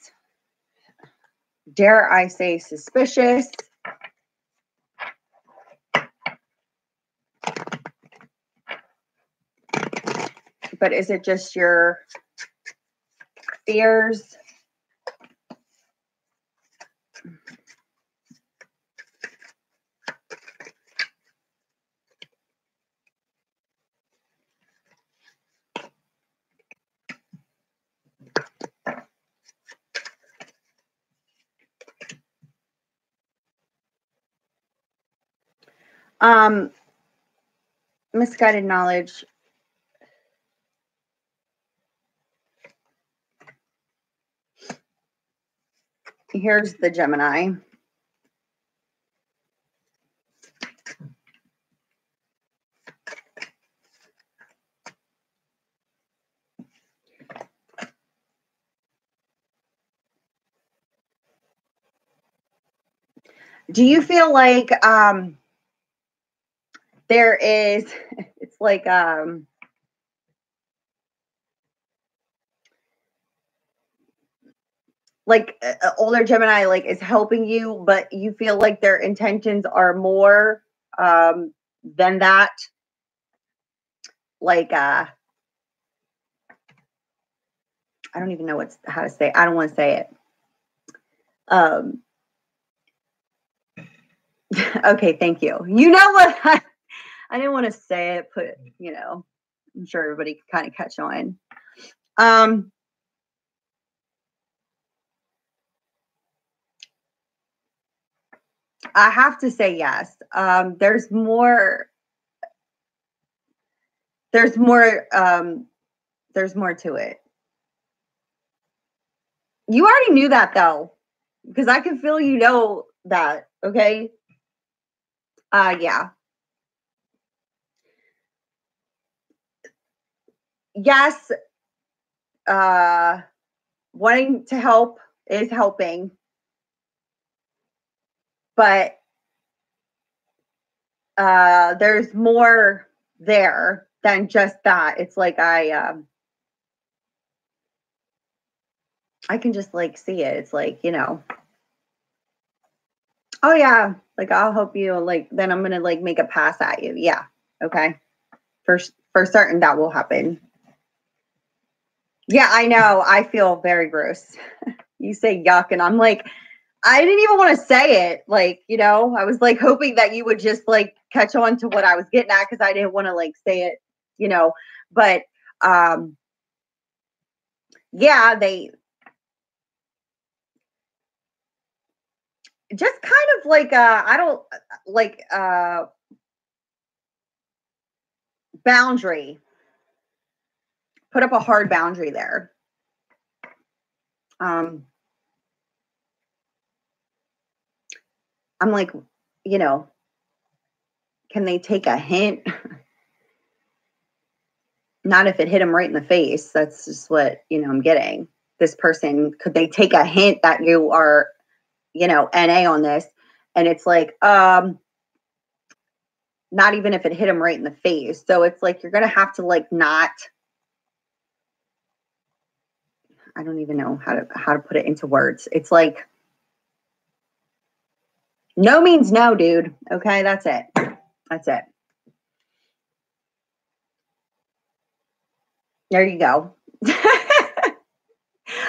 Dare I say suspicious? But is it just your fears? Misguided knowledge. Here's the Gemini. Do you feel like there is, it's like older Gemini like is helping you, but you feel like their intentions are more than that? Like I don't even know how to say it. I don't want to say it. Okay, thank you. You know what? I didn't want to say it, you know, I'm sure everybody could kind of catch on. I have to say yes. There's more. There's more. There's more to it. You already knew that though, because I can feel you know that. Okay. Yeah. Yes. Wanting to help is helping, but there's more there than just that. It's like I can just like see it. It's like, you know, oh yeah, like I'll help you. Like then I'm gonna like make a pass at you. Yeah, okay. For certain that will happen. Yeah, I know. I feel very gross. You say yuck, and I'm like, I didn't even want to say it. Like, you know, I was like hoping that you would just like catch on to what I was getting at because I didn't want to like say it, you know. But yeah, they just kind of like I don't like boundary. Put up a hard boundary there. I'm like, you know, can they take a hint? Not if it hit them right in the face. That's just what, you know, I'm getting. This person, could they take a hint that you are, you know, NA on this? And it's like, not even if it hit them right in the face. So it's like, you're going to have to like not, I don't even know how to put it into words. It's like, no means no, dude. Okay. That's it. That's it. There you go. I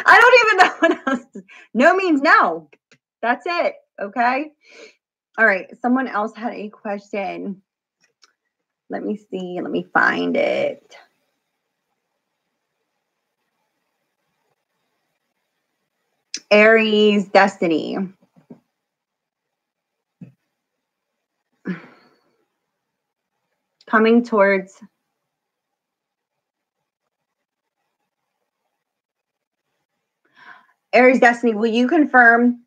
don't even know what else. No means no. That's it. Okay. All right. Someone else had a question. Let me see. Let me find it. Aries destiny. Coming towards Aries destiny. Will you confirm?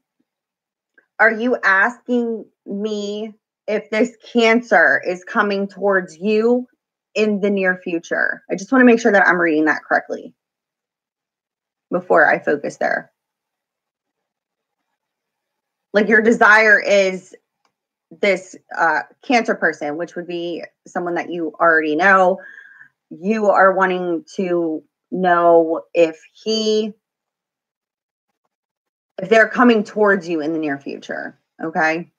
Are you asking me if this Cancer is coming towards you in the near future? I just want to make sure that I'm reading that correctly before I focus there. Like your desire is this Cancer person, which would be someone that you already know. You are wanting to know if they're coming towards you in the near future. Okay.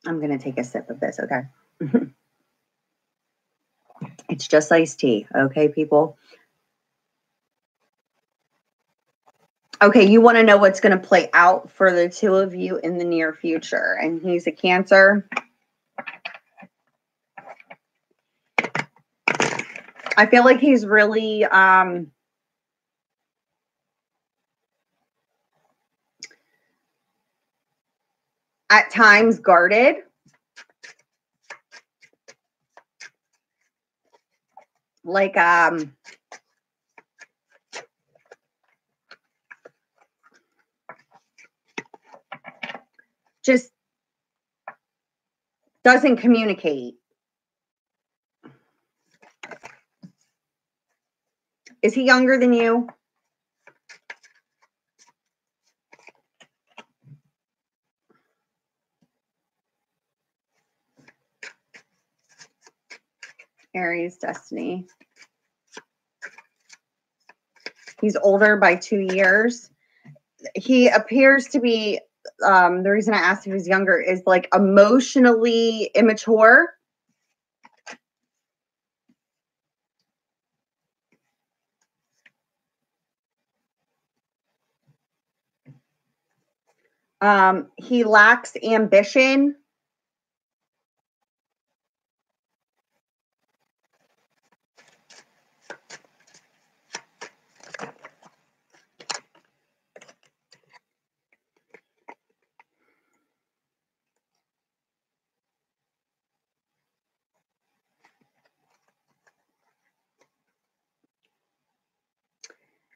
I'm going to take a sip of this. Okay. It's just iced tea. Okay, people. Okay, you want to know what's going to play out for the two of you in the near future. And he's a Cancer. I feel like he's really at times guarded. Like just doesn't communicate. Is he younger than you? Aries destiny. He's older by 2 years. He appears to be, the reason I asked if he's younger is like emotionally immature. He lacks ambition.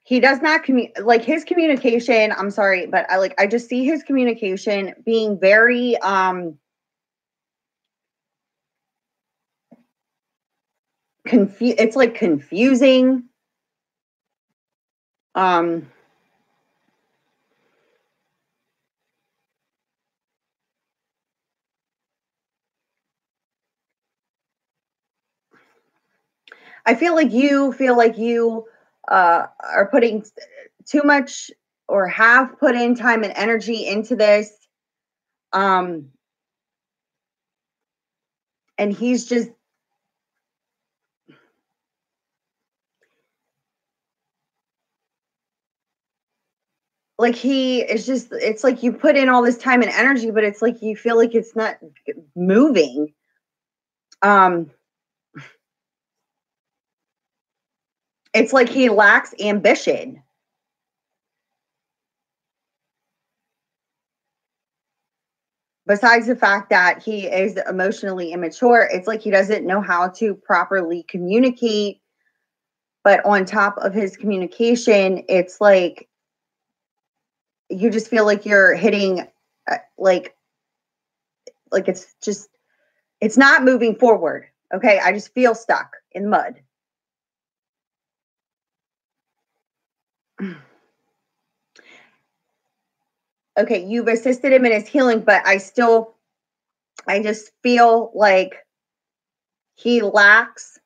He does not like his communication. I'm sorry, but I just see his communication being very it's like confusing. I feel like you are putting too much or have put in time and energy into this. And he's just like, it's like you put in all this time and energy, but it's like you feel like it's not moving. It's like he lacks ambition. Besides the fact that he is emotionally immature, it's like he doesn't know how to properly communicate. But on top of his communication, it's like you just feel like you're hitting like it's not moving forward. Okay, I just feel stuck in mud. Okay, you've assisted him in his healing, but I just feel like he lacks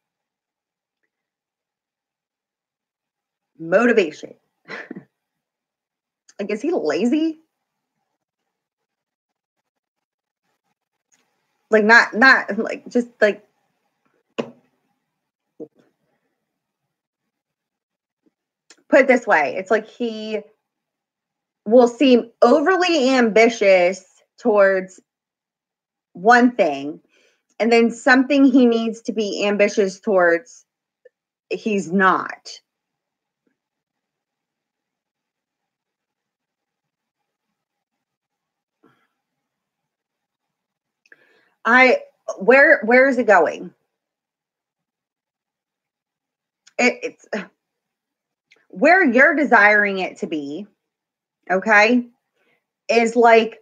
motivation. Like, is he lazy? Like, not like, just like, put it this way, it's like he will seem overly ambitious towards one thing, and then something he needs to be ambitious towards, he's not. Where is it going? It's where you're desiring it to be, okay, is like,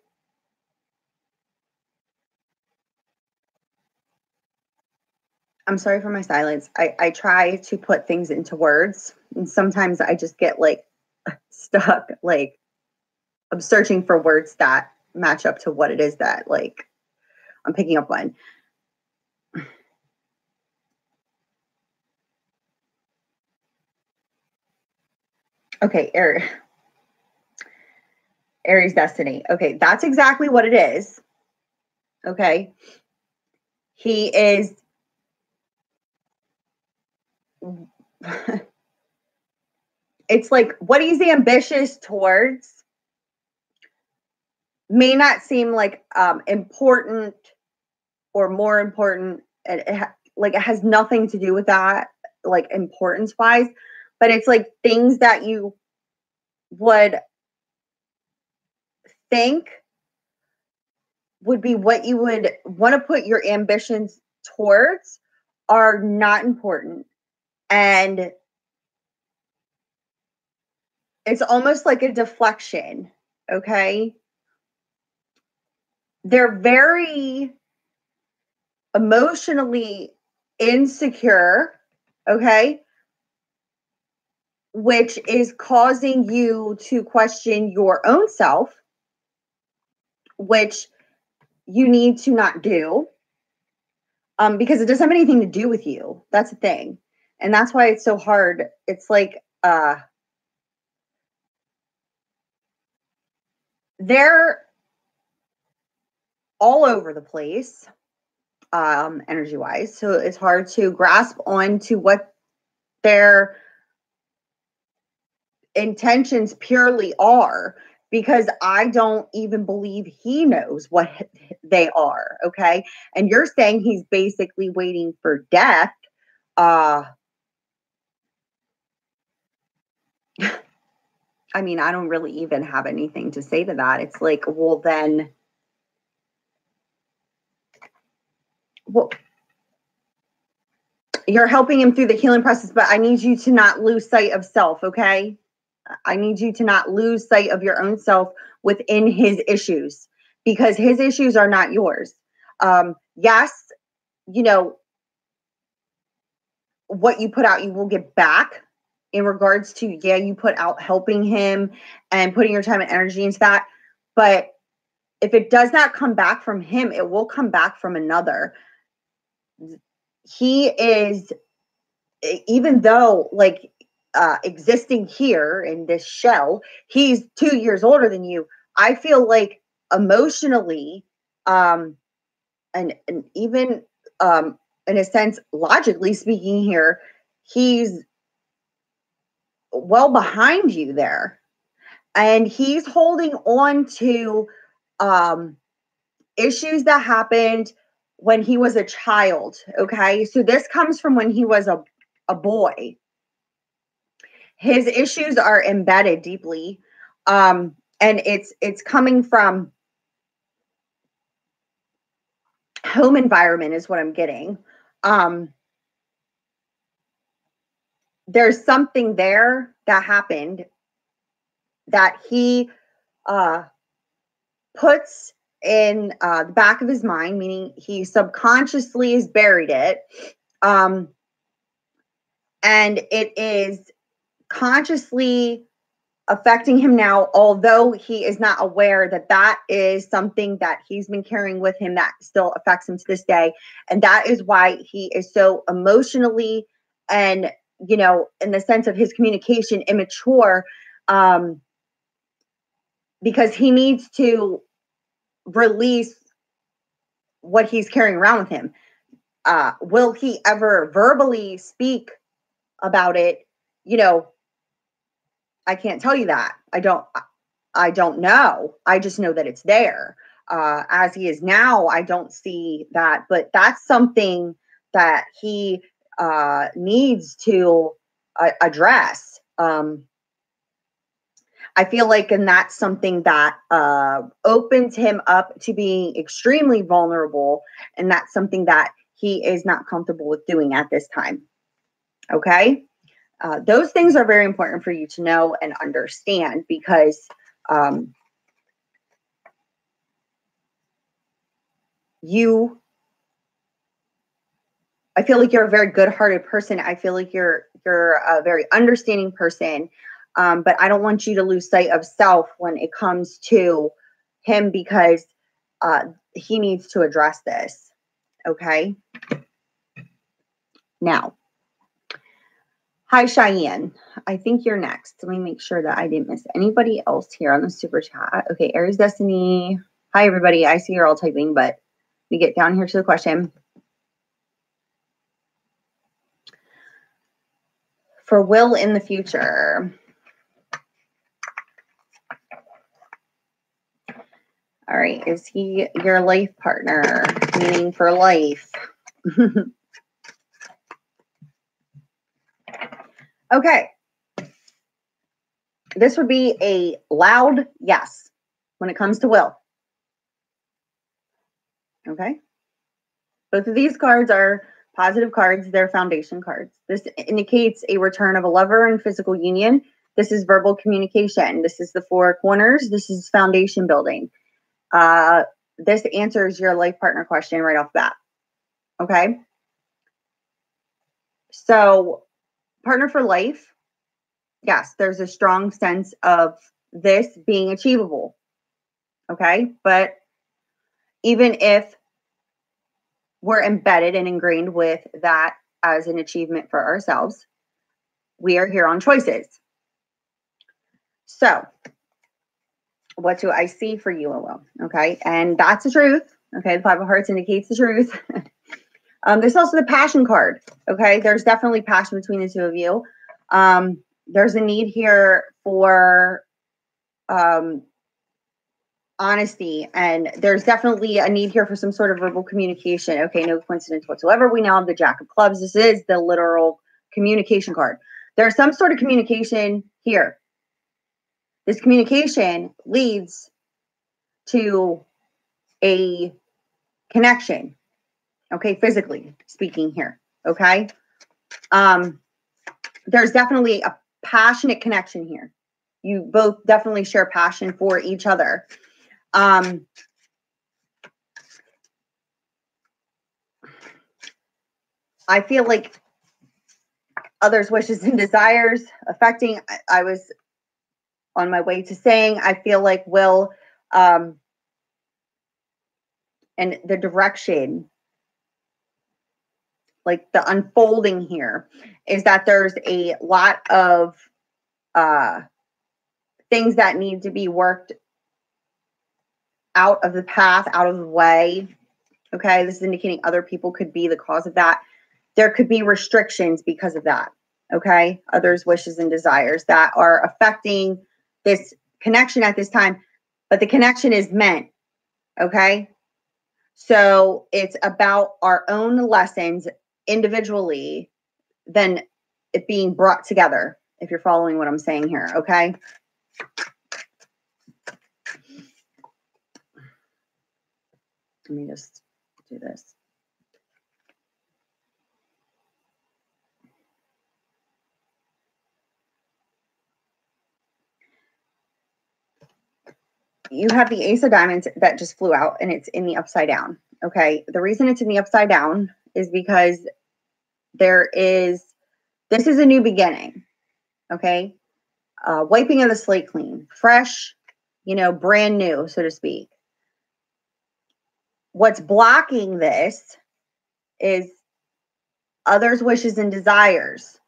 I'm sorry for my silence. I try to put things into words, and sometimes I just get like stuck. Like, I'm searching for words that match up to what it is that like I'm picking up on. Okay, Aries destiny. Okay, that's exactly what it is. Okay. He is it's like what he's ambitious towards may not seem like important or more important. Like, it has nothing to do with that, like, importance wise, but it's like things that you would think would be what you would want to put your ambitions towards are not important. And it's almost like a deflection. Okay. They're very emotionally insecure. Okay. Which is causing you to question your own self, which you need to not do, because it doesn't have anything to do with you. That's the thing. And that's why it's so hard. It's like they're all over the place, energy wise. So it's hard to grasp on to what their intentions purely are. because I don't even believe he knows what they are. Okay. And you're saying he's basically waiting for death. I mean, I don't really even have anything to say to that. It's like, well, then, well, you're helping him through the healing process, but I need you to not lose sight of self, okay? I need you to not lose sight of your own self within his issues, because his issues are not yours. Yes, you know, what you put out, you will get back in regards to, yeah, you put out helping him and putting your time and energy into that. But if it does not come back from him, it will come back from another. He is, even though like existing here in this shell, he's 2 years older than you. I feel like emotionally, and even in a sense, logically speaking here, he's well behind you there. And he's holding on to issues that happened when he was a child. Okay. So this comes from when he was a boy. His issues are embedded deeply. And it's coming from home environment is what I'm getting. There's something there that happened that he puts in the back of his mind, meaning he subconsciously has buried it. And it is consciously affecting him now, although he is not aware that that is something that he's been carrying with him that still affects him to this day. And that is why he is so emotionally and, you know, in the sense of his communication, immature, because he needs to release what he's carrying around with him. Will he ever verbally speak about it? You know, I can't tell you that. I don't know. I just know that it's there. As he is now, I don't see that, but that's something that he needs to address. I feel like, and that's something that opens him up to being extremely vulnerable, and that's something that he is not comfortable with doing at this time. Okay? Those things are very important for you to know and understand, because I feel like you're a very good-hearted person. I feel like you're a very understanding person, but I don't want you to lose sight of self when it comes to him, because he needs to address this. Okay? Now, hi, Cheyenne. I think you're next. Let me make sure that I didn't miss anybody else here on the super chat. Okay, Aries Destiny. Hi, everybody. I see you're all typing, but we get down here to the question. For Will in the future. All right. Is he your life partner? Meaning for life. Okay. This would be a loud yes when it comes to Will. Okay. Both of these cards are positive cards. They're foundation cards. This indicates a return of a lover and physical union. This is verbal communication. This is the four corners. This is foundation building. This answers your life partner question right off the bat. Okay. So, partner for life. Yes, there's a strong sense of this being achievable. Okay. But even if we're embedded and ingrained with that as an achievement for ourselves, we are here on choices. So, what do I see for you, Will? Okay. And that's the truth. Okay. The Five of Hearts indicates the truth. There's also the passion card. Okay. There's definitely passion between the two of you. There's a need here for honesty, and there's definitely a need here for some sort of verbal communication. Okay, no coincidence whatsoever. We now have the Jack of Clubs. This is the literal communication card. There's some sort of communication here. This communication leads to a connection, okay, physically speaking here, okay? There's definitely a passionate connection here. You both definitely share passion for each other. I feel like others' wishes and desires affecting, I was on my way to saying, I feel like will, and the direction, like the unfolding here, is that there's a lot of things that need to be worked out of the path, out of the way. Okay, this is indicating other people could be the cause of that. There could be restrictions because of that. Okay, others' wishes and desires that are affecting this connection at this time, but the connection is meant. Okay, so it's about our own lessons individually, then it being brought together, if you're following what I'm saying here. Okay. Let me just do this. You have the Ace of Diamonds that just flew out, and it's in the upside down. Okay. The reason it's in the upside down is because this is a new beginning. Okay. Wiping of the slate clean, fresh, brand new, so to speak. What's blocking this is others' wishes and desires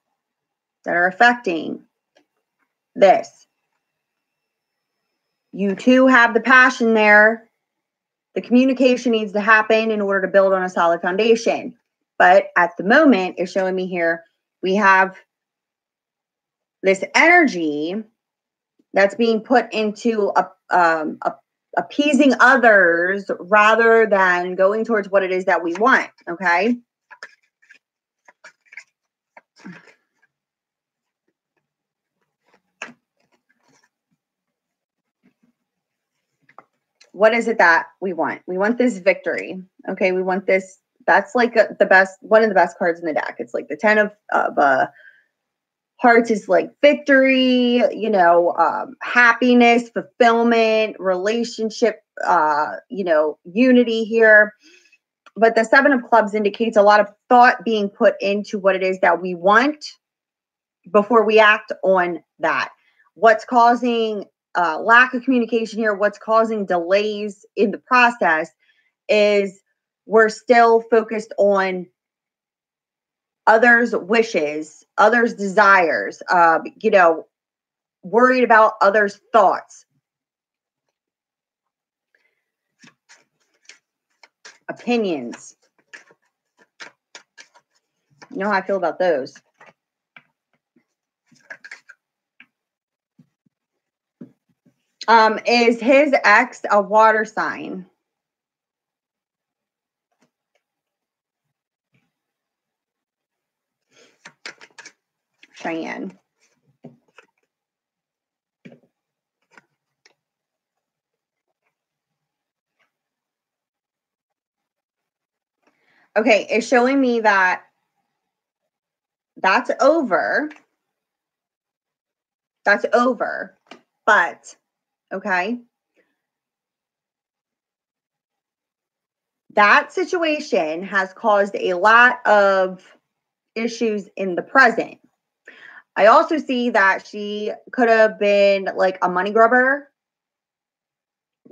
that are affecting this. You two have the passion there. The communication needs to happen in order to build on a solid foundation. But at the moment, it's showing me here, we have this energy that's being put into appeasing others rather than going towards what it is that we want. Okay. What is it that we want? We want this victory. Okay. We want this. That's like one of the best cards in the deck. It's like the 10 of hearts is like victory, happiness, fulfillment, relationship, unity here. But the 7 of Clubs indicates a lot of thought being put into what it is that we want before we act on that. What's causing lack of communication here, what's causing delays in the process is we're still focused on others' wishes, others' desires, worried about others' thoughts, opinions. You know how I feel about those. Is his ex a water sign? Cheyenne. Okay, it's showing me that that's over. That's over. But, okay, that situation has caused a lot of issues in the present. I also see that she could have been like a money grubber.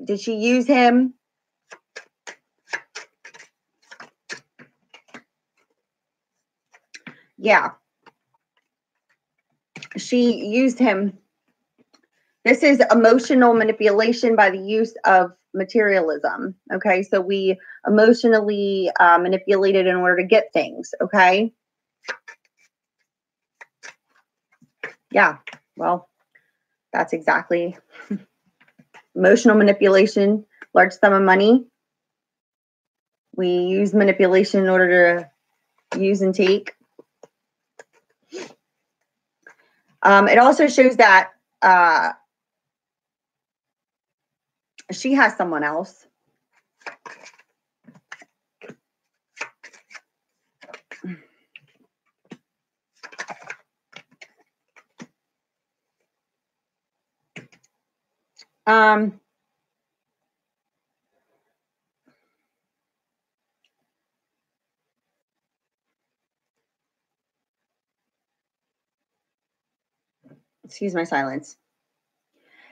Did she use him? Yeah. She used him. This is emotional manipulation by the use of materialism. Okay. So we emotionally manipulated in order to get things. Okay. Yeah. Well, that's exactly emotional manipulation, large sum of money. We use manipulation in order to use and take. It also shows that she has someone else. Excuse my silence.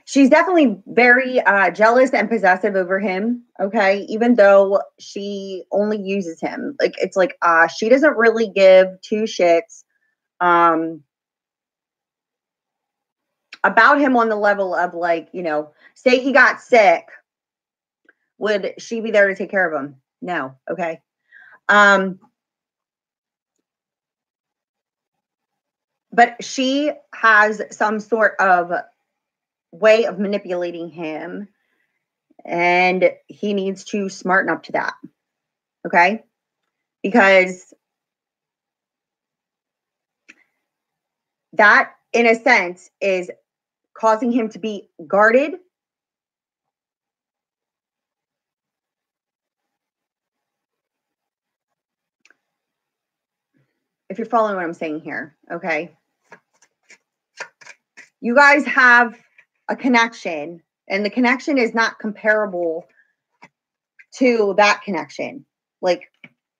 She's definitely very jealous and possessive over him, okay? Even though she only uses him. Like, it's like she doesn't really give two shits about him on the level of, like, you know, say he got sick. Would she be there to take care of him? No, okay? But she has some sort of way of manipulating him, and he needs to smarten up to that, okay? Because that, in a sense, is causing him to be guarded. If you're following what I'm saying here, okay? You guys have a connection, and the connection is not comparable to that connection. Like,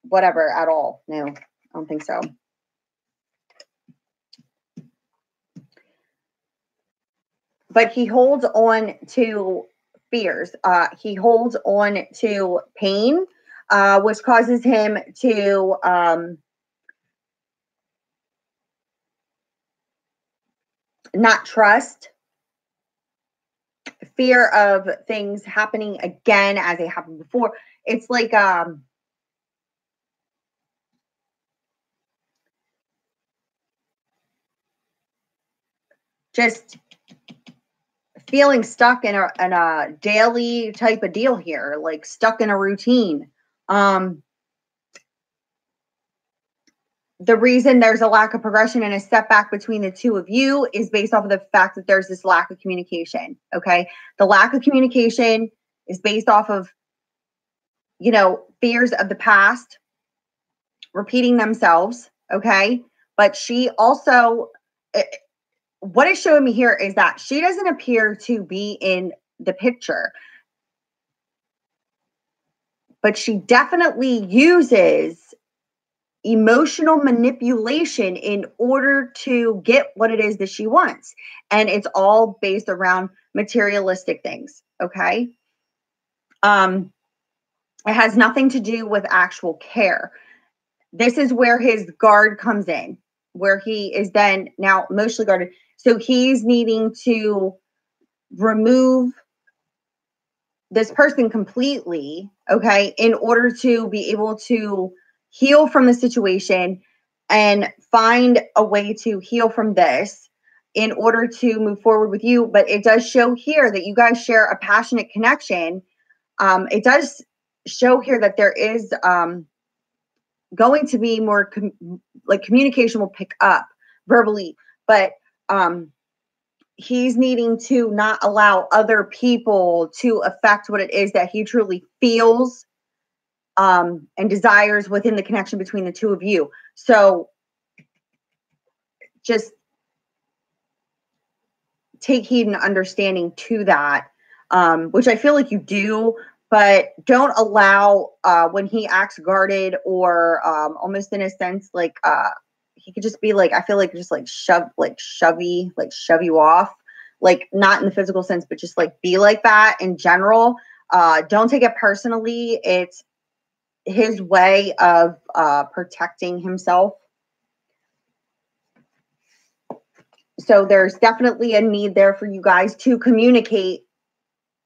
whatever at all. No, I don't think so. But he holds on to fears. He holds on to pain, which causes him to not trust, fear of things happening again as they happened before. It's like just feeling stuck in a daily type of deal here, like stuck in a routine. The reason there's a lack of progression and a step back between the two of you is based off of the fact that there's this lack of communication, okay? The lack of communication is based off of, you know, fears of the past repeating themselves, okay? But she also, what is showing me here is that she doesn't appear to be in the picture, but she definitely uses emotional manipulation in order to get what it is that she wants. And it's all based around materialistic things, okay? It has nothing to do with actual care. This is where his guard comes in, where he is then now emotionally guarded. So he's needing to remove this person completely, okay, in order to be able to heal from the situation and find a way to heal from this in order to move forward with you. But it does show here that you guys share a passionate connection. It does show here that there is going to be more like communication will pick up verbally, but he's needing to not allow other people to affect what it is that he truly feels and desires within the connection between the two of you. So just take heed and understanding to that, which I feel like you do, but don't allow when he acts guarded or almost in a sense like he could just be like, I feel like just like shove you off, like not in the physical sense, but just like be like that in general. Don't take it personally. It's his way of protecting himself. So there's definitely a need there for you guys to communicate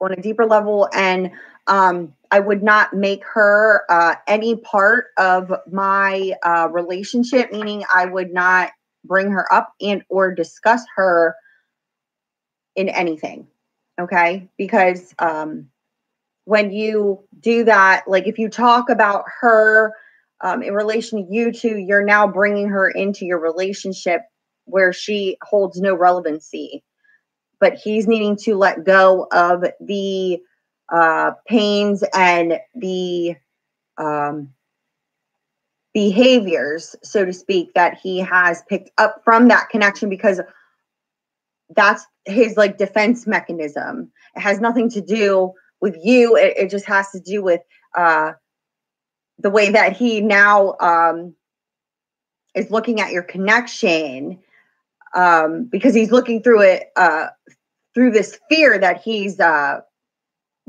on a deeper level. And I would not make her any part of my relationship, meaning I would not bring her up and or discuss her in anything. okay? Because when you do that, like if you talk about her in relation to you two, you're now bringing her into your relationship where she holds no relevancy. But he's needing to let go of the pains and the behaviors, so to speak, that he has picked up from that connection, because that's his like defense mechanism. It has nothing to do with you. It just has to do with the way that he now is looking at your connection, because he's looking through it through this fear that he's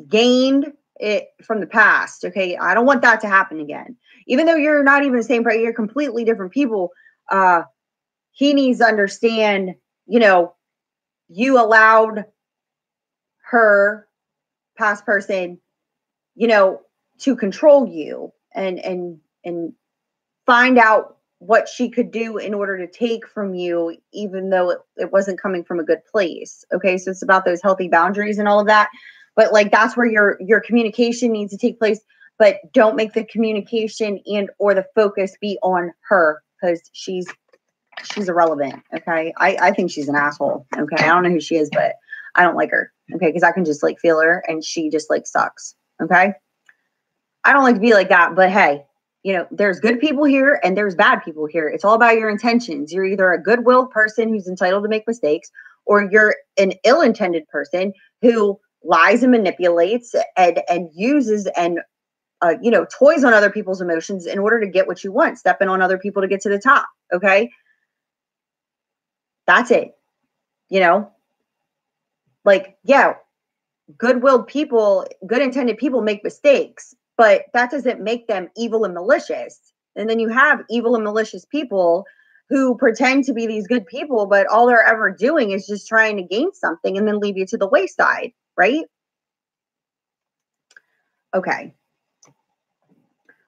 gained it from the past. Okay, I don't want that to happen again. Even though you're not even the same person, you're completely different people. He needs to understand, you know, you allowed her, past person, you know, to control you and find out what she could do in order to take from you, even though it wasn't coming from a good place. Okay, so it's about those healthy boundaries and all of that. But like that's where your communication needs to take place. But don't make the communication and or the focus be on her, because she's irrelevant. Okay, I think she's an asshole. Okay, I don't know who she is, but I don't like her. Okay, because I can just like feel her, and she just like sucks. Okay, I don't like to be like that, but hey, you know, there's good people here and there's bad people here. It's all about your intentions. You're either a good-willed person who's entitled to make mistakes, or you're an ill-intended person who lies and manipulates and uses and you know, toys on other people's emotions in order to get what you want, stepping on other people to get to the top. Okay, that's it. You know, like, yeah, good-willed people, good-intended people make mistakes, but that doesn't make them evil and malicious. And then you have evil and malicious people who pretend to be these good people, but all they're ever doing is just trying to gain something and then leave you to the wayside, right? Okay.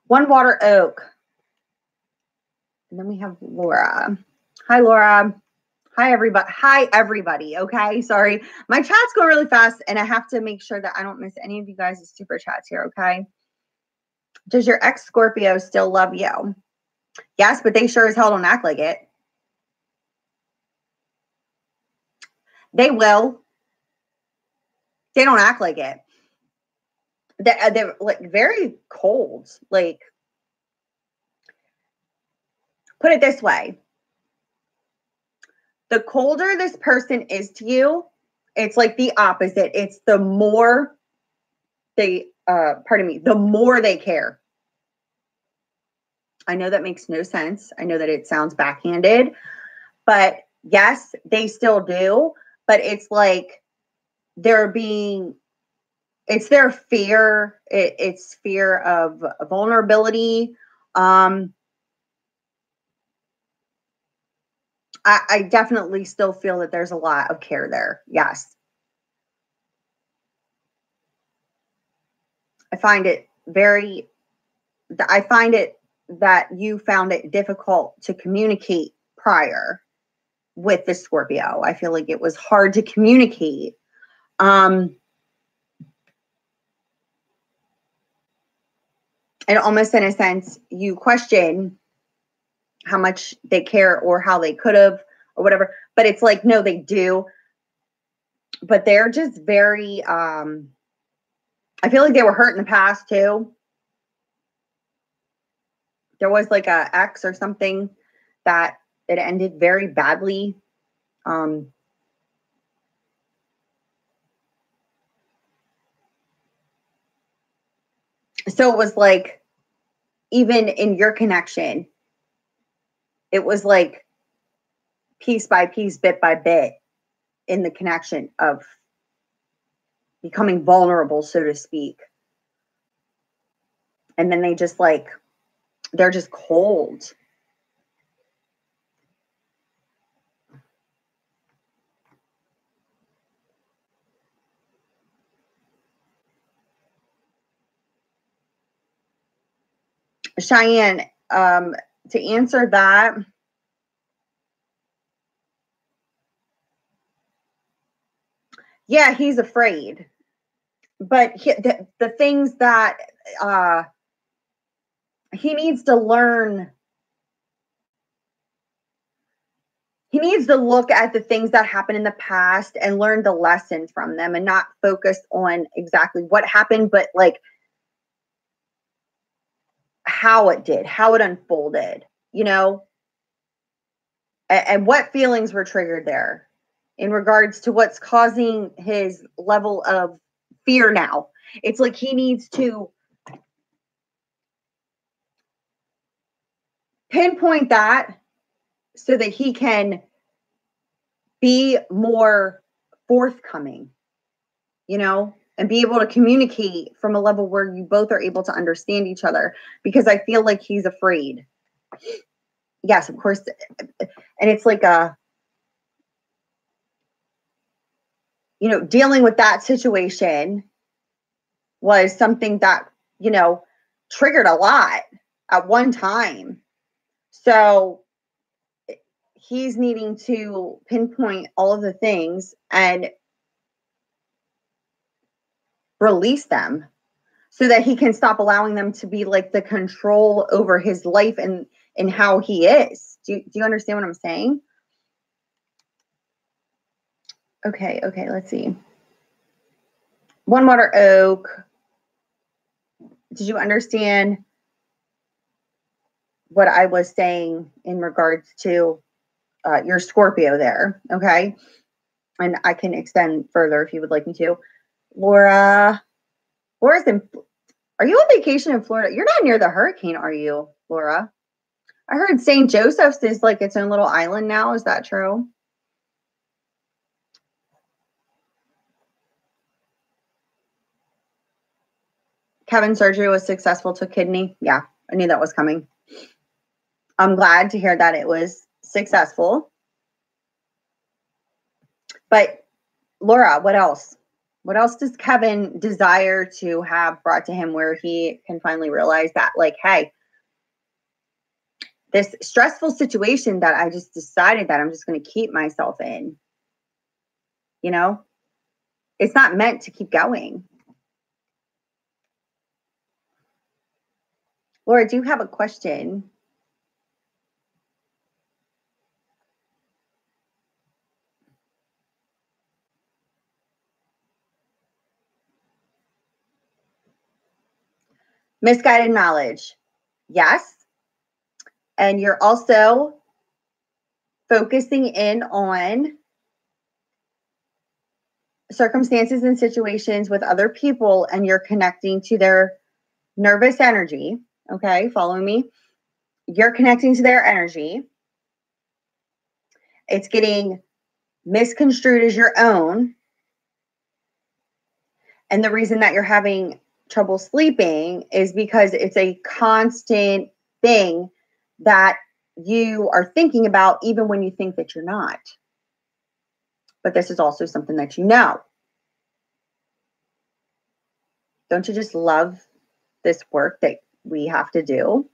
One water oak. And then we have Laura. Hi, Laura. Hi, everybody. Hi, everybody. Okay. Sorry. My chat's going really fast, and I have to make sure that I don't miss any of you guys' super chats here. Okay. Does your ex Scorpio still love you? Yes, but they sure as hell don't act like it. They will. They don't act like it. They're like very cold. Like, put it this way. The colder this person is to you, it's like the opposite. It's the more they, the more they care. I know that makes no sense. I know that it sounds backhanded, but yes, they still do. But it's like it's their fear. It's fear of vulnerability. I definitely still feel that there's a lot of care there. Yes. I find it that you found it difficult to communicate prior with the Scorpio. I feel like it was hard to communicate. And almost in a sense, you question how much they care or how they could have or whatever. But it's like, no, they do. But they're just very, I feel like they were hurt in the past too. There was like a ex or something that it ended very badly. So it was like, even in your connection, it was like piece by piece, bit by bit in the connection of becoming vulnerable, so to speak. And then they just like, they're just cold. Cheyenne, to answer that, yeah, he's afraid. But the things that he needs to learn, he needs to look at the things that happened in the past and learn the lessons from them and not focus on exactly what happened, but like how it did, how it unfolded, you know, and what feelings were triggered there in regards to what's causing his level of fear now. It's like he needs to pinpoint that so that he can be more forthcoming, you know, and be able to communicate from a level where you both are able to understand each other, because I feel like he's afraid. Yes, of course. And it's like you know, dealing with that situation was something that, you know, triggered a lot at one time. So he's needing to pinpoint all of the things and release them so that he can stop allowing them to be like the control over his life and how he is. Do you understand what I'm saying? Okay, let's see. One water oak. Did you understand what I was saying in regards to your Scorpio there? Okay. And I can extend further if you would like me to. Laura's are you on vacation in Florida? You're not near the hurricane, are you, Laura? I heard St. Joseph's is like its own little island now. Is that true? Kevin's surgery was successful to kidney. Yeah, I knew that was coming. I'm glad to hear that it was successful. But Laura, what else? What else does Kevin desire to have brought to him where he can finally realize that, like, hey, this stressful situation that I just decided that I'm just going to keep myself in, you know, it's not meant to keep going. Laura, do you have a question? Misguided knowledge. Yes. And you're also focusing in on circumstances and situations with other people, and you're connecting to their nervous energy. Okay, follow me. You're connecting to their energy. It's getting misconstrued as your own. And the reason that you're having trouble sleeping is because it's a constant thing that you are thinking about, even when you think that you're not. But this is also something that you know. Don't you just love this work that we have to do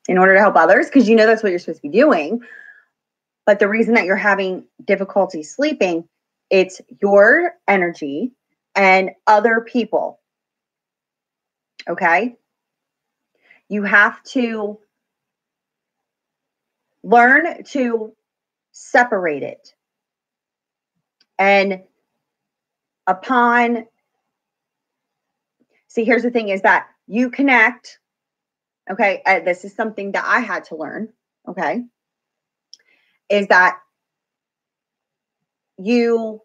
in order to help others? Because you know that's what you're supposed to be doing. But the reason that you're having difficulty sleeping, it's your energy and other people. Okay? You have to learn to separate it. And see, here's the thing is that you connect. Okay? This is something that I had to learn. Okay? Is that you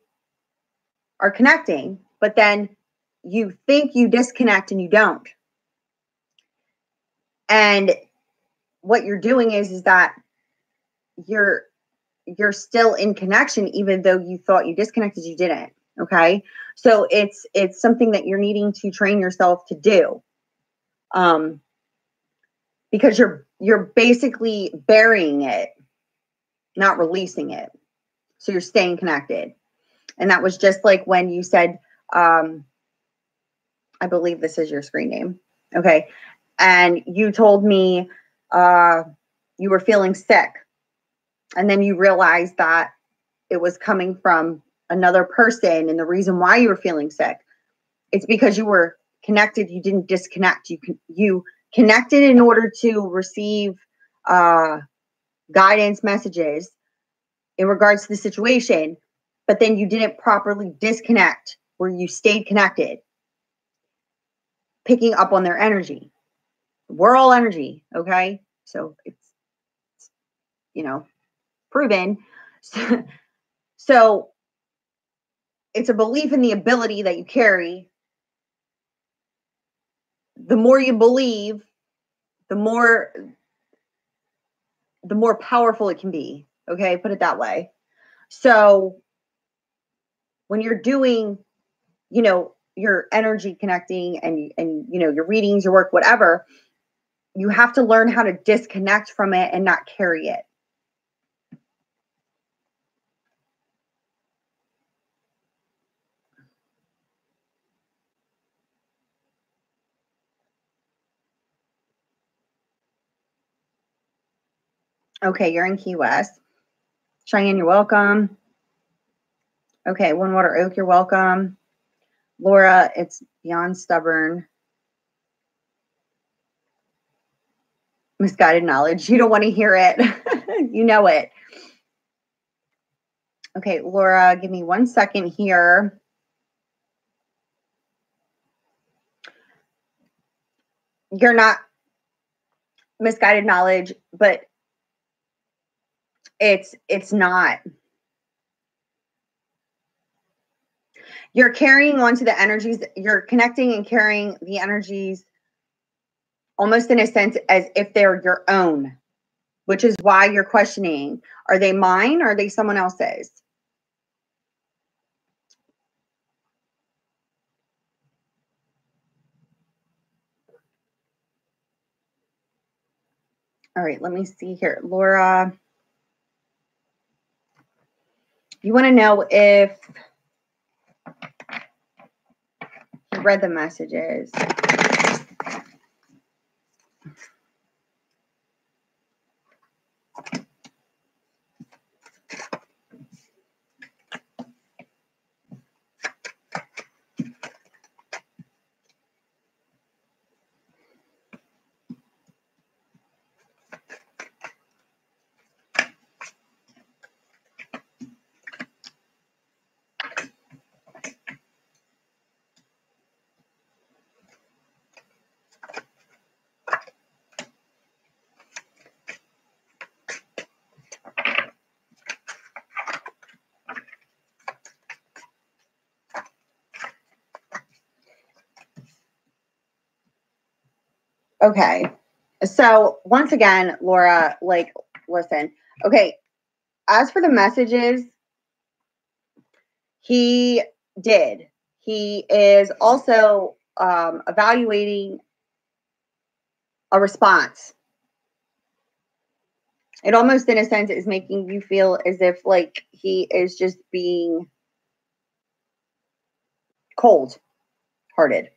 are connecting, but then you think you disconnect and you don't. And what you're doing is that you're still in connection, even though you thought you disconnected, you didn't. Okay. So it's something that you're needing to train yourself to do. Because you're basically burying it, not releasing it. So you're staying connected. And that was just like when you said, I believe this is your screen name. Okay. And you told me you were feeling sick. And then you realized that it was coming from another person, and the reason why you were feeling sick, it's because you were connected. You didn't disconnect. You connected in order to receive guidance messages in regards to the situation, but then you didn't properly disconnect where you stayed connected, picking up on their energy. We're all energy, okay? So it's proven. So it's a belief in the ability that you carry. The more you believe, the more powerful it can be. Okay, put it that way. So when you're doing, your energy connecting and your readings, your work, whatever, you have to learn how to disconnect from it and not carry it. Okay, you're in Key West. Cheyenne, you're welcome. Okay, One Water Oak, you're welcome. Laura, it's beyond stubborn. Misguided knowledge. You don't want to hear it. You know it. Okay, Laura, give me 1 second here. You're not misguided knowledge, but it's not. You're carrying on to the energies. You're connecting and carrying the energies almost in a sense as if they're your own, which is why you're questioning, are they mine or are they someone else's? All right, let me see here. Laura, you want to know if you read the messages. Okay. So once again, Laura, listen. Okay. As for the messages, he did. He is also evaluating a response. It almost, in a sense, is making you feel as if he is just being cold-hearted.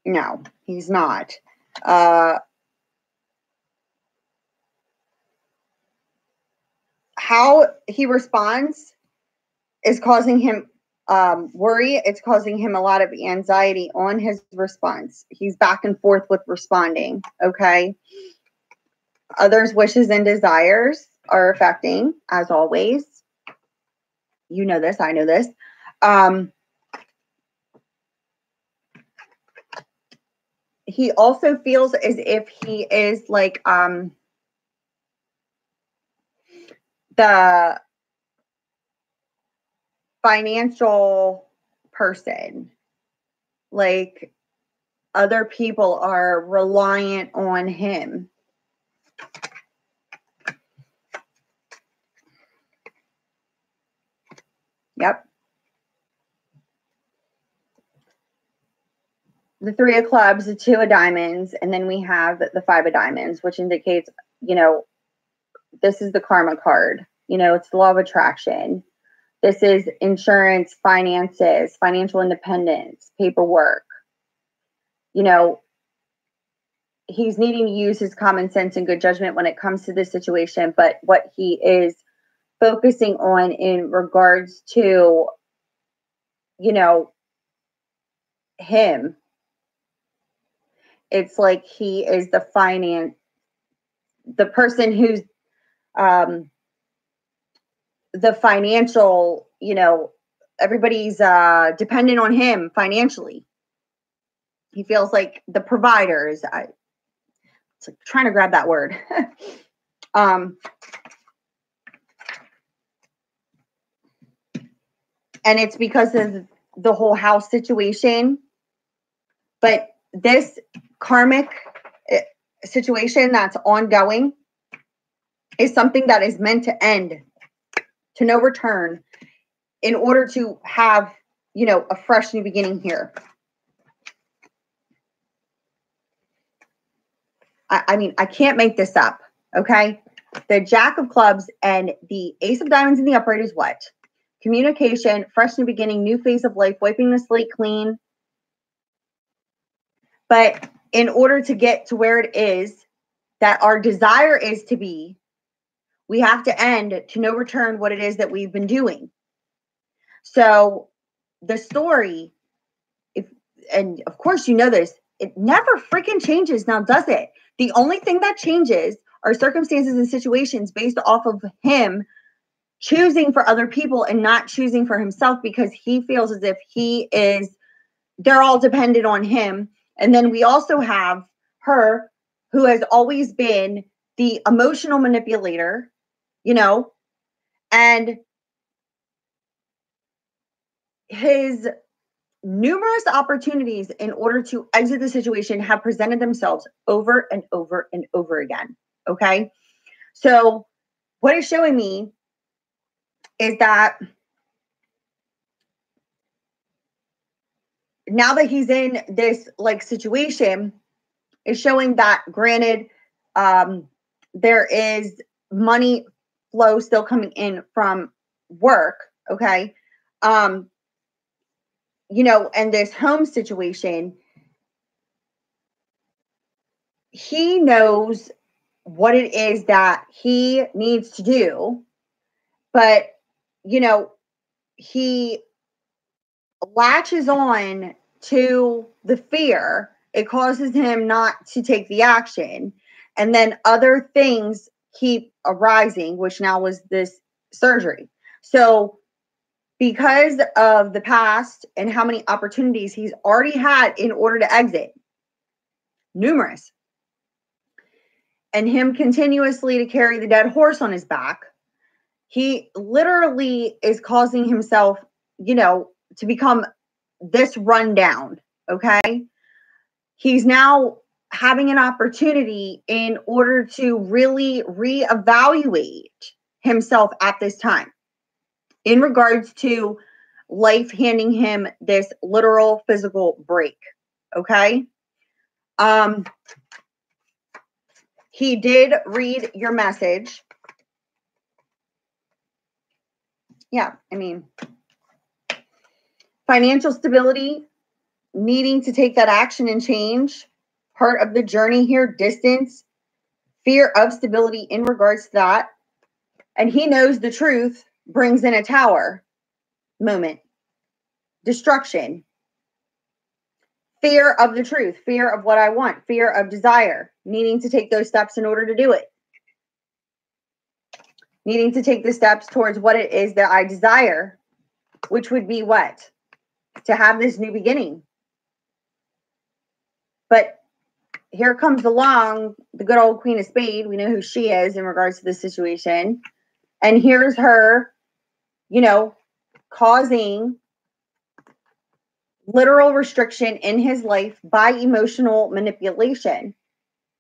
No, he's not. How he responds is causing him worry. It's causing him a lot of anxiety on his response. He's back and forth with responding. Okay. Others' wishes and desires are affecting, as always. You know this. I know this. He also feels as if he is the financial person. Other people are reliant on him. Yep. The 3 of clubs, the 2 of diamonds, and then we have the 5 of diamonds, which indicates, this is the karma card. It's the law of attraction. This is insurance, finances, financial independence, paperwork. He's needing to use his common sense and good judgment when it comes to this situation, but what he is focusing on in regards to, you know, him. It's like he is the person who's the financial, you know, everybody's dependent on him financially. He feels like the providers. It's like trying to grab that word. And it's because of the whole house situation. But this karmic situation that's ongoing is something that is meant to end, to no return, in order to have, you know, a fresh new beginning here. I mean, I can't make this up, okay? The Jack of Clubs and the Ace of Diamonds in the upright is what? Communication, fresh new beginning, new phase of life, wiping the slate clean. But in order to get to where it is that our desire is to be, we have to end to no return what it is that we've been doing. So the story, and of course you know this, it never freaking changes now, does it? The only thing that changes are circumstances and situations based off of him choosing for other people and not choosing for himself, because he feels as if they're all dependent on him. And then we also have her, who has always been the emotional manipulator, you know, and his numerous opportunities in order to exit the situation have presented themselves over and over and over again. Okay. So what it's showing me is that now that he's in this like situation, is showing that granted, there is money flow still coming in from work. Okay. You know, and this home situation, he knows what it is that he needs to do, but, you know, he latches on to the fear. It causes him not to take the action. And then other things keep arising, which now was this surgery. So because of the past and how many opportunities he's already had in order to exit, numerous, and him continuously to carry the dead horse on his back, he literally is causing himself, you know, to become this rundown. Okay. He's now having an opportunity in order to really reevaluate himself at this time in regards to life handing him this literal physical break. Okay. He did read your message. Yeah, I mean, financial stability, needing to take that action and change, part of the journey here, distance, fear of stability in regards to that. And he knows the truth brings in a tower moment, destruction, fear of the truth, fear of what I want, fear of desire, needing to take those steps in order to do it. Needing to take the steps towards what it is that I desire, which would be what? To have this new beginning. But here comes along the good old Queen of Spades. We know who she is in regards to this situation. And here's her, you know, causing literal restriction in his life by emotional manipulation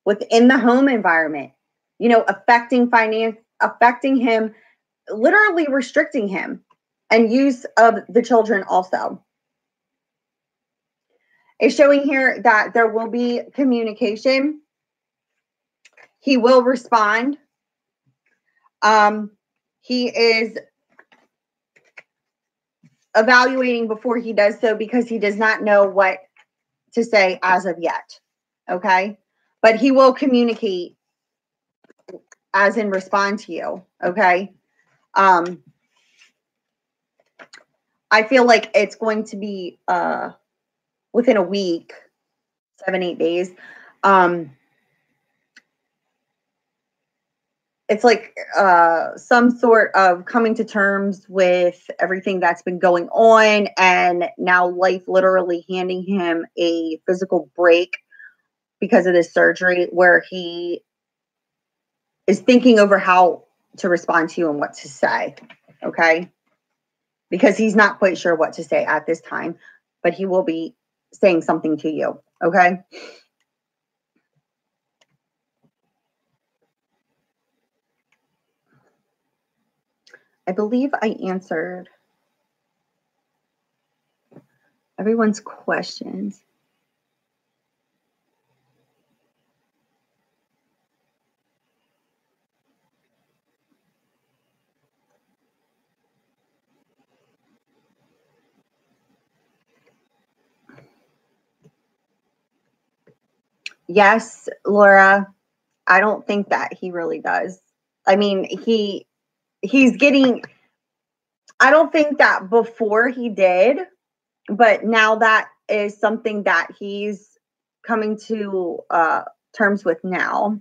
within the home environment, you know, affecting finance, affecting him, literally restricting him, and use of the children also. It's showing here that there will be communication. He will respond. He is evaluating before he does so because he does not know what to say as of yet. Okay. But he will communicate as in respond to you. Okay. I feel like it's going to be within a week, 7-8 days. It's like some sort of coming to terms with everything that's been going on, and now life literally handing him a physical break because of this surgery, where he is thinking over how to respond to you and what to say. Okay? Because he's not quite sure what to say at this time, but he will be saying something to you. Okay? I believe I answered everyone's questions. Yes, Laura, I don't think that he really does. I mean, he's getting, I don't think that before he did, but now that is something that he's coming to terms with now.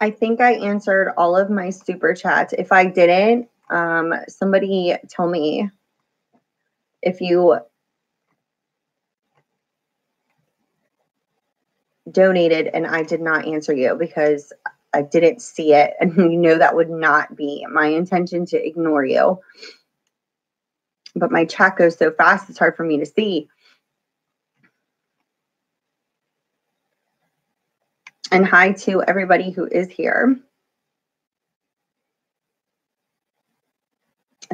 I think I answered all of my super chats. If I didn't, somebody tell me if you donated and I did not answer you, because I didn't see it, and you know that would not be my intention to ignore you. But my chat goes so fast, it's hard for me to see. And hi to everybody who is here.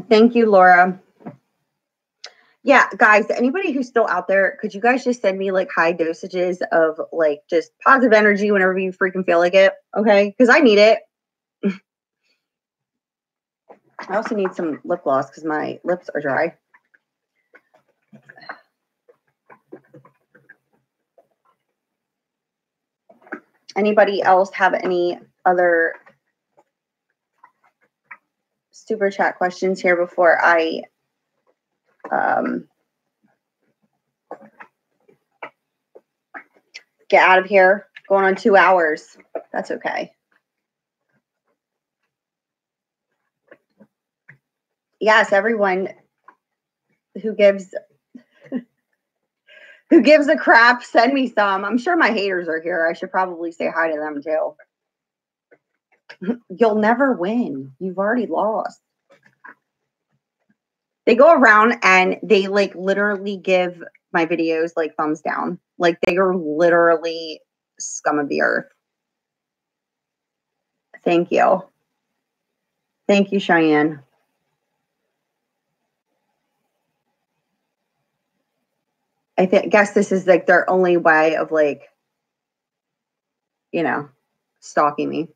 Thank you, Laura. Yeah, guys, anybody who's still out there, could you guys just send me like high dosages of like just positive energy whenever you freaking feel like it? Okay, because I need it. I also need some lip gloss because my lips are dry. Anybody else have any other super chat questions here before I get out of here? Going on 2 hours. That's okay. Yes, everyone who gives a crap, send me some. I'm sure my haters are here. I should probably say hi to them too. You'll never win. You've already lost. They go around and they like literally give my videos like thumbs down. Like they are literally scum of the earth. Thank you. Thank you, Cheyenne. I guess this is like their only way of like, you know, stalking me.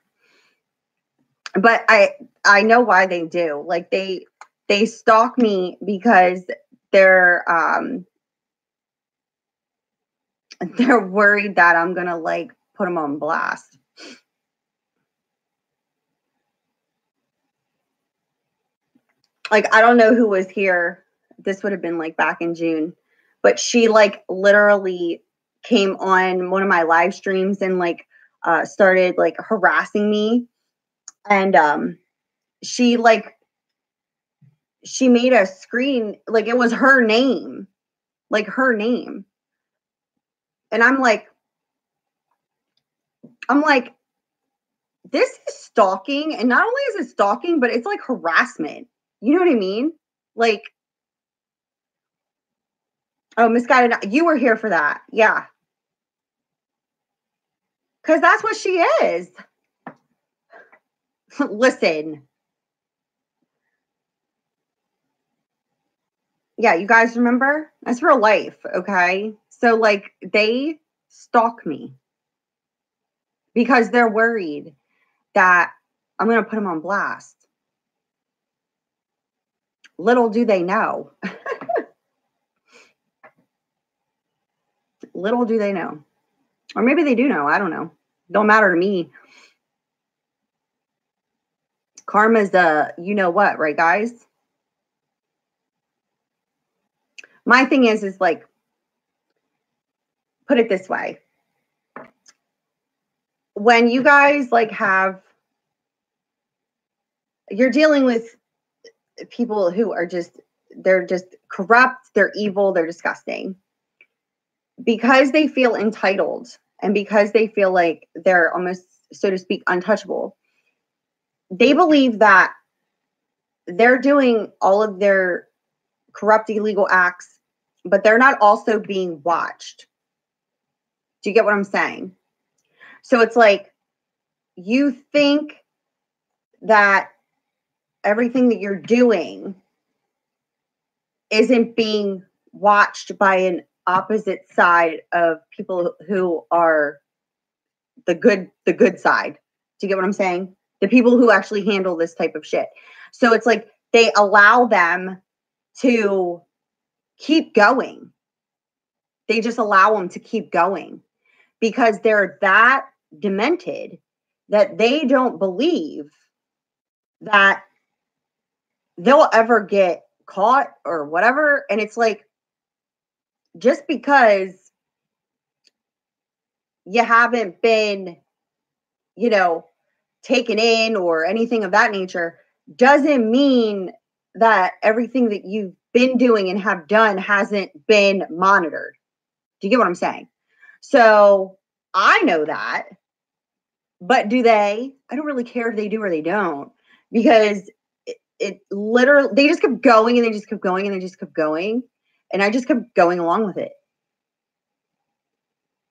But I know why they do. Like they stalk me because they're worried that I'm gonna like put them on blast. Like I don't know who was here. This would have been like back in June, but she like literally came on one of my live streams and like started like harassing me, and she made a screen like it was her name, like her name. And I'm like, this is stalking. And not only is it stalking, but it's like harassment. You know what I mean? Like, oh, misguided. You were here for that. Yeah. Because that's what she is. Listen. Yeah, you guys remember? That's real life, okay? So, like, they stalk me because they're worried that I'm going to put them on blast. Little do they know. Little do they know. Or maybe they do know. I don't know. Don't matter to me. Karma's the you know what, right, guys? My thing is like, put it this way. When you guys like you're dealing with people who are they're just corrupt, they're evil, they're disgusting. Because they feel entitled and because they feel like they're almost, so to speak, untouchable, they believe that they're doing all of their corrupt, illegal acts, but they're not also being watched. Do you get what I'm saying? So it's like you think that everything that you're doing isn't being watched by an opposite side of people who are the good side. Do you get what I'm saying? The people who actually handle this type of shit. So it's like they allow them to keep going. They just allow them to keep going because they're that demented that they don't believe that they'll ever get caught or whatever. And it's like, just because you haven't been, taken in or anything of that nature doesn't mean that everything that you've been doing and have done hasn't been monitored. Do you get what I'm saying? So I know that, but do they? I don't really care if they do or they don't, because it literally, they just kept going and they just kept going and they just kept going. And I just kept going along with it.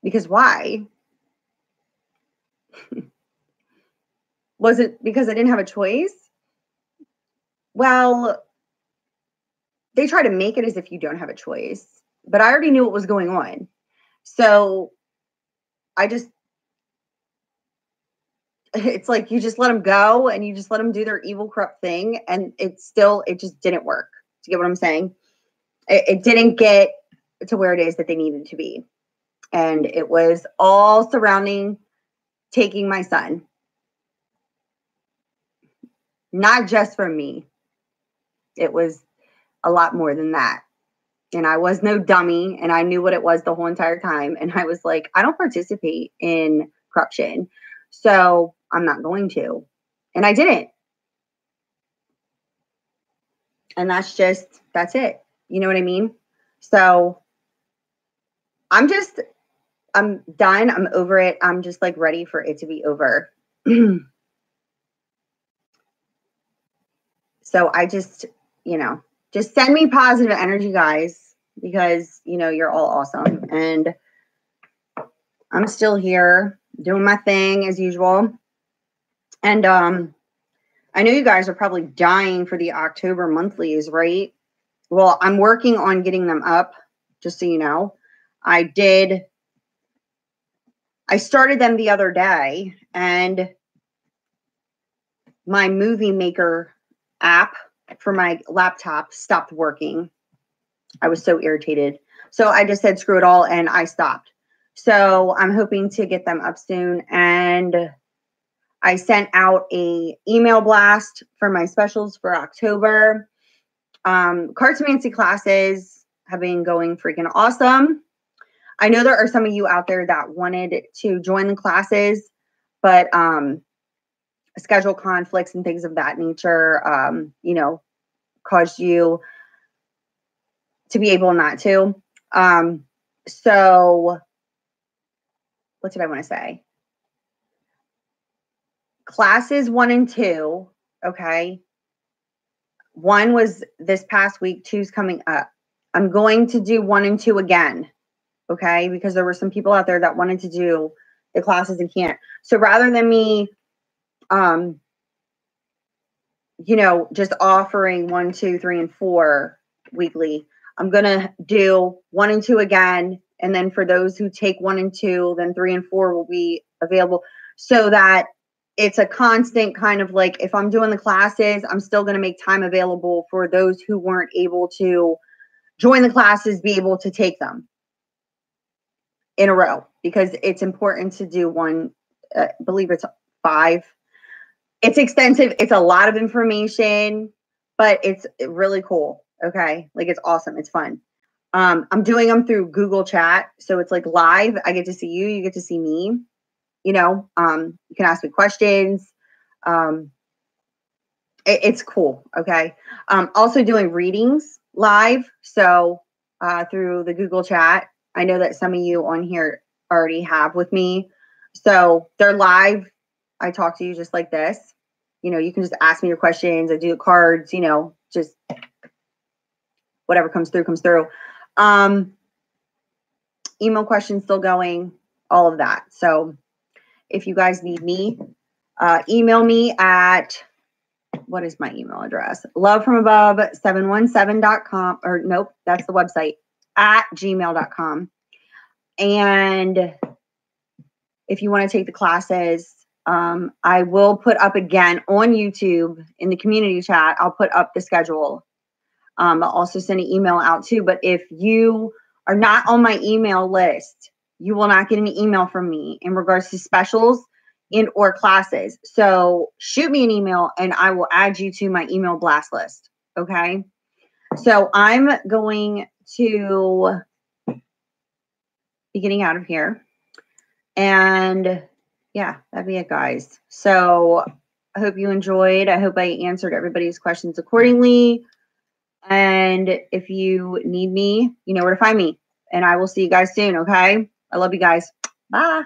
Because why? Was it because I didn't have a choice? Well, they try to make it as if you don't have a choice, but I already knew what was going on. So it's like you just let them go and you just let them do their evil, corrupt thing. And it just didn't work. Do you get what I'm saying? It didn't get to where it is that they needed to be. And it was all surrounding taking my son. Not just from me. It was a lot more than that. And I was no dummy, and I knew what it was the whole entire time. And I was like, I don't participate in corruption, so I'm not going to. And I didn't. And that's it. You know what I mean? So I'm done. I'm over it. I'm just like ready for it to be over. So I just send me positive energy, guys, because, you're all awesome. And I'm still here doing my thing as usual. And I know you guys are probably dying for the October monthlies, right? Well, I'm working on getting them up, just so you know. I started them the other day, and my movie maker app for my laptop stopped working. I was so irritated. So I just said, screw it all, and I stopped. So I'm hoping to get them up soon. And I sent out a email blast for my specials for October. Cartomancy classes have been going freaking awesome. I know there are some of you out there that wanted to join the classes, but schedule conflicts and things of that nature, caused you to be able not to. So what did I want to say? Classes 1 and 2, okay? 1 was this past week, 2's coming up. I'm going to do 1 and 2 again, okay? Because there were some people out there that wanted to do the classes and can't. So rather than me, just offering 1, 2, 3, and 4 weekly, I'm going to do 1 and 2 again. And then for those who take 1 and 2, then 3 and 4 will be available, so that it's a constant kind of like, if I'm doing the classes, I'm still going to make time available for those who weren't able to join the classes, be able to take them in a row, because it's important to do one, I believe it's 5. It's extensive. It's a lot of information, but it's really cool. Okay. Like, it's awesome. It's fun. I'm doing them through Google Chat. So it's like live. I get to see you. You get to see me. You know, you can ask me questions. It's cool. Okay. Also doing readings live. So through the Google Chat. I know that some of you on here already have with me. So they're live. I talk to you just like this. You know, you can just ask me your questions. I do the cards, you know, just whatever comes through, comes through. Email questions still going, all of that. So if you guys need me, email me at, what is my email address? lovefromabove717.com, or nope, that's the website, at gmail.com. And if you want to take the classes, I will put up again on YouTube in the community chat. I'll put up the schedule. I'll also send an email out too. But if you are not on my email list, you will not get an email from me in regards to specials and or classes. So shoot me an email and I will add you to my email blast list. Okay. So I'm going to be getting out of here. And yeah, that'd be it, guys. So I hope you enjoyed. I hope I answered everybody's questions accordingly. And if you need me, you know where to find me. And I will see you guys soon, okay? I love you guys. Bye.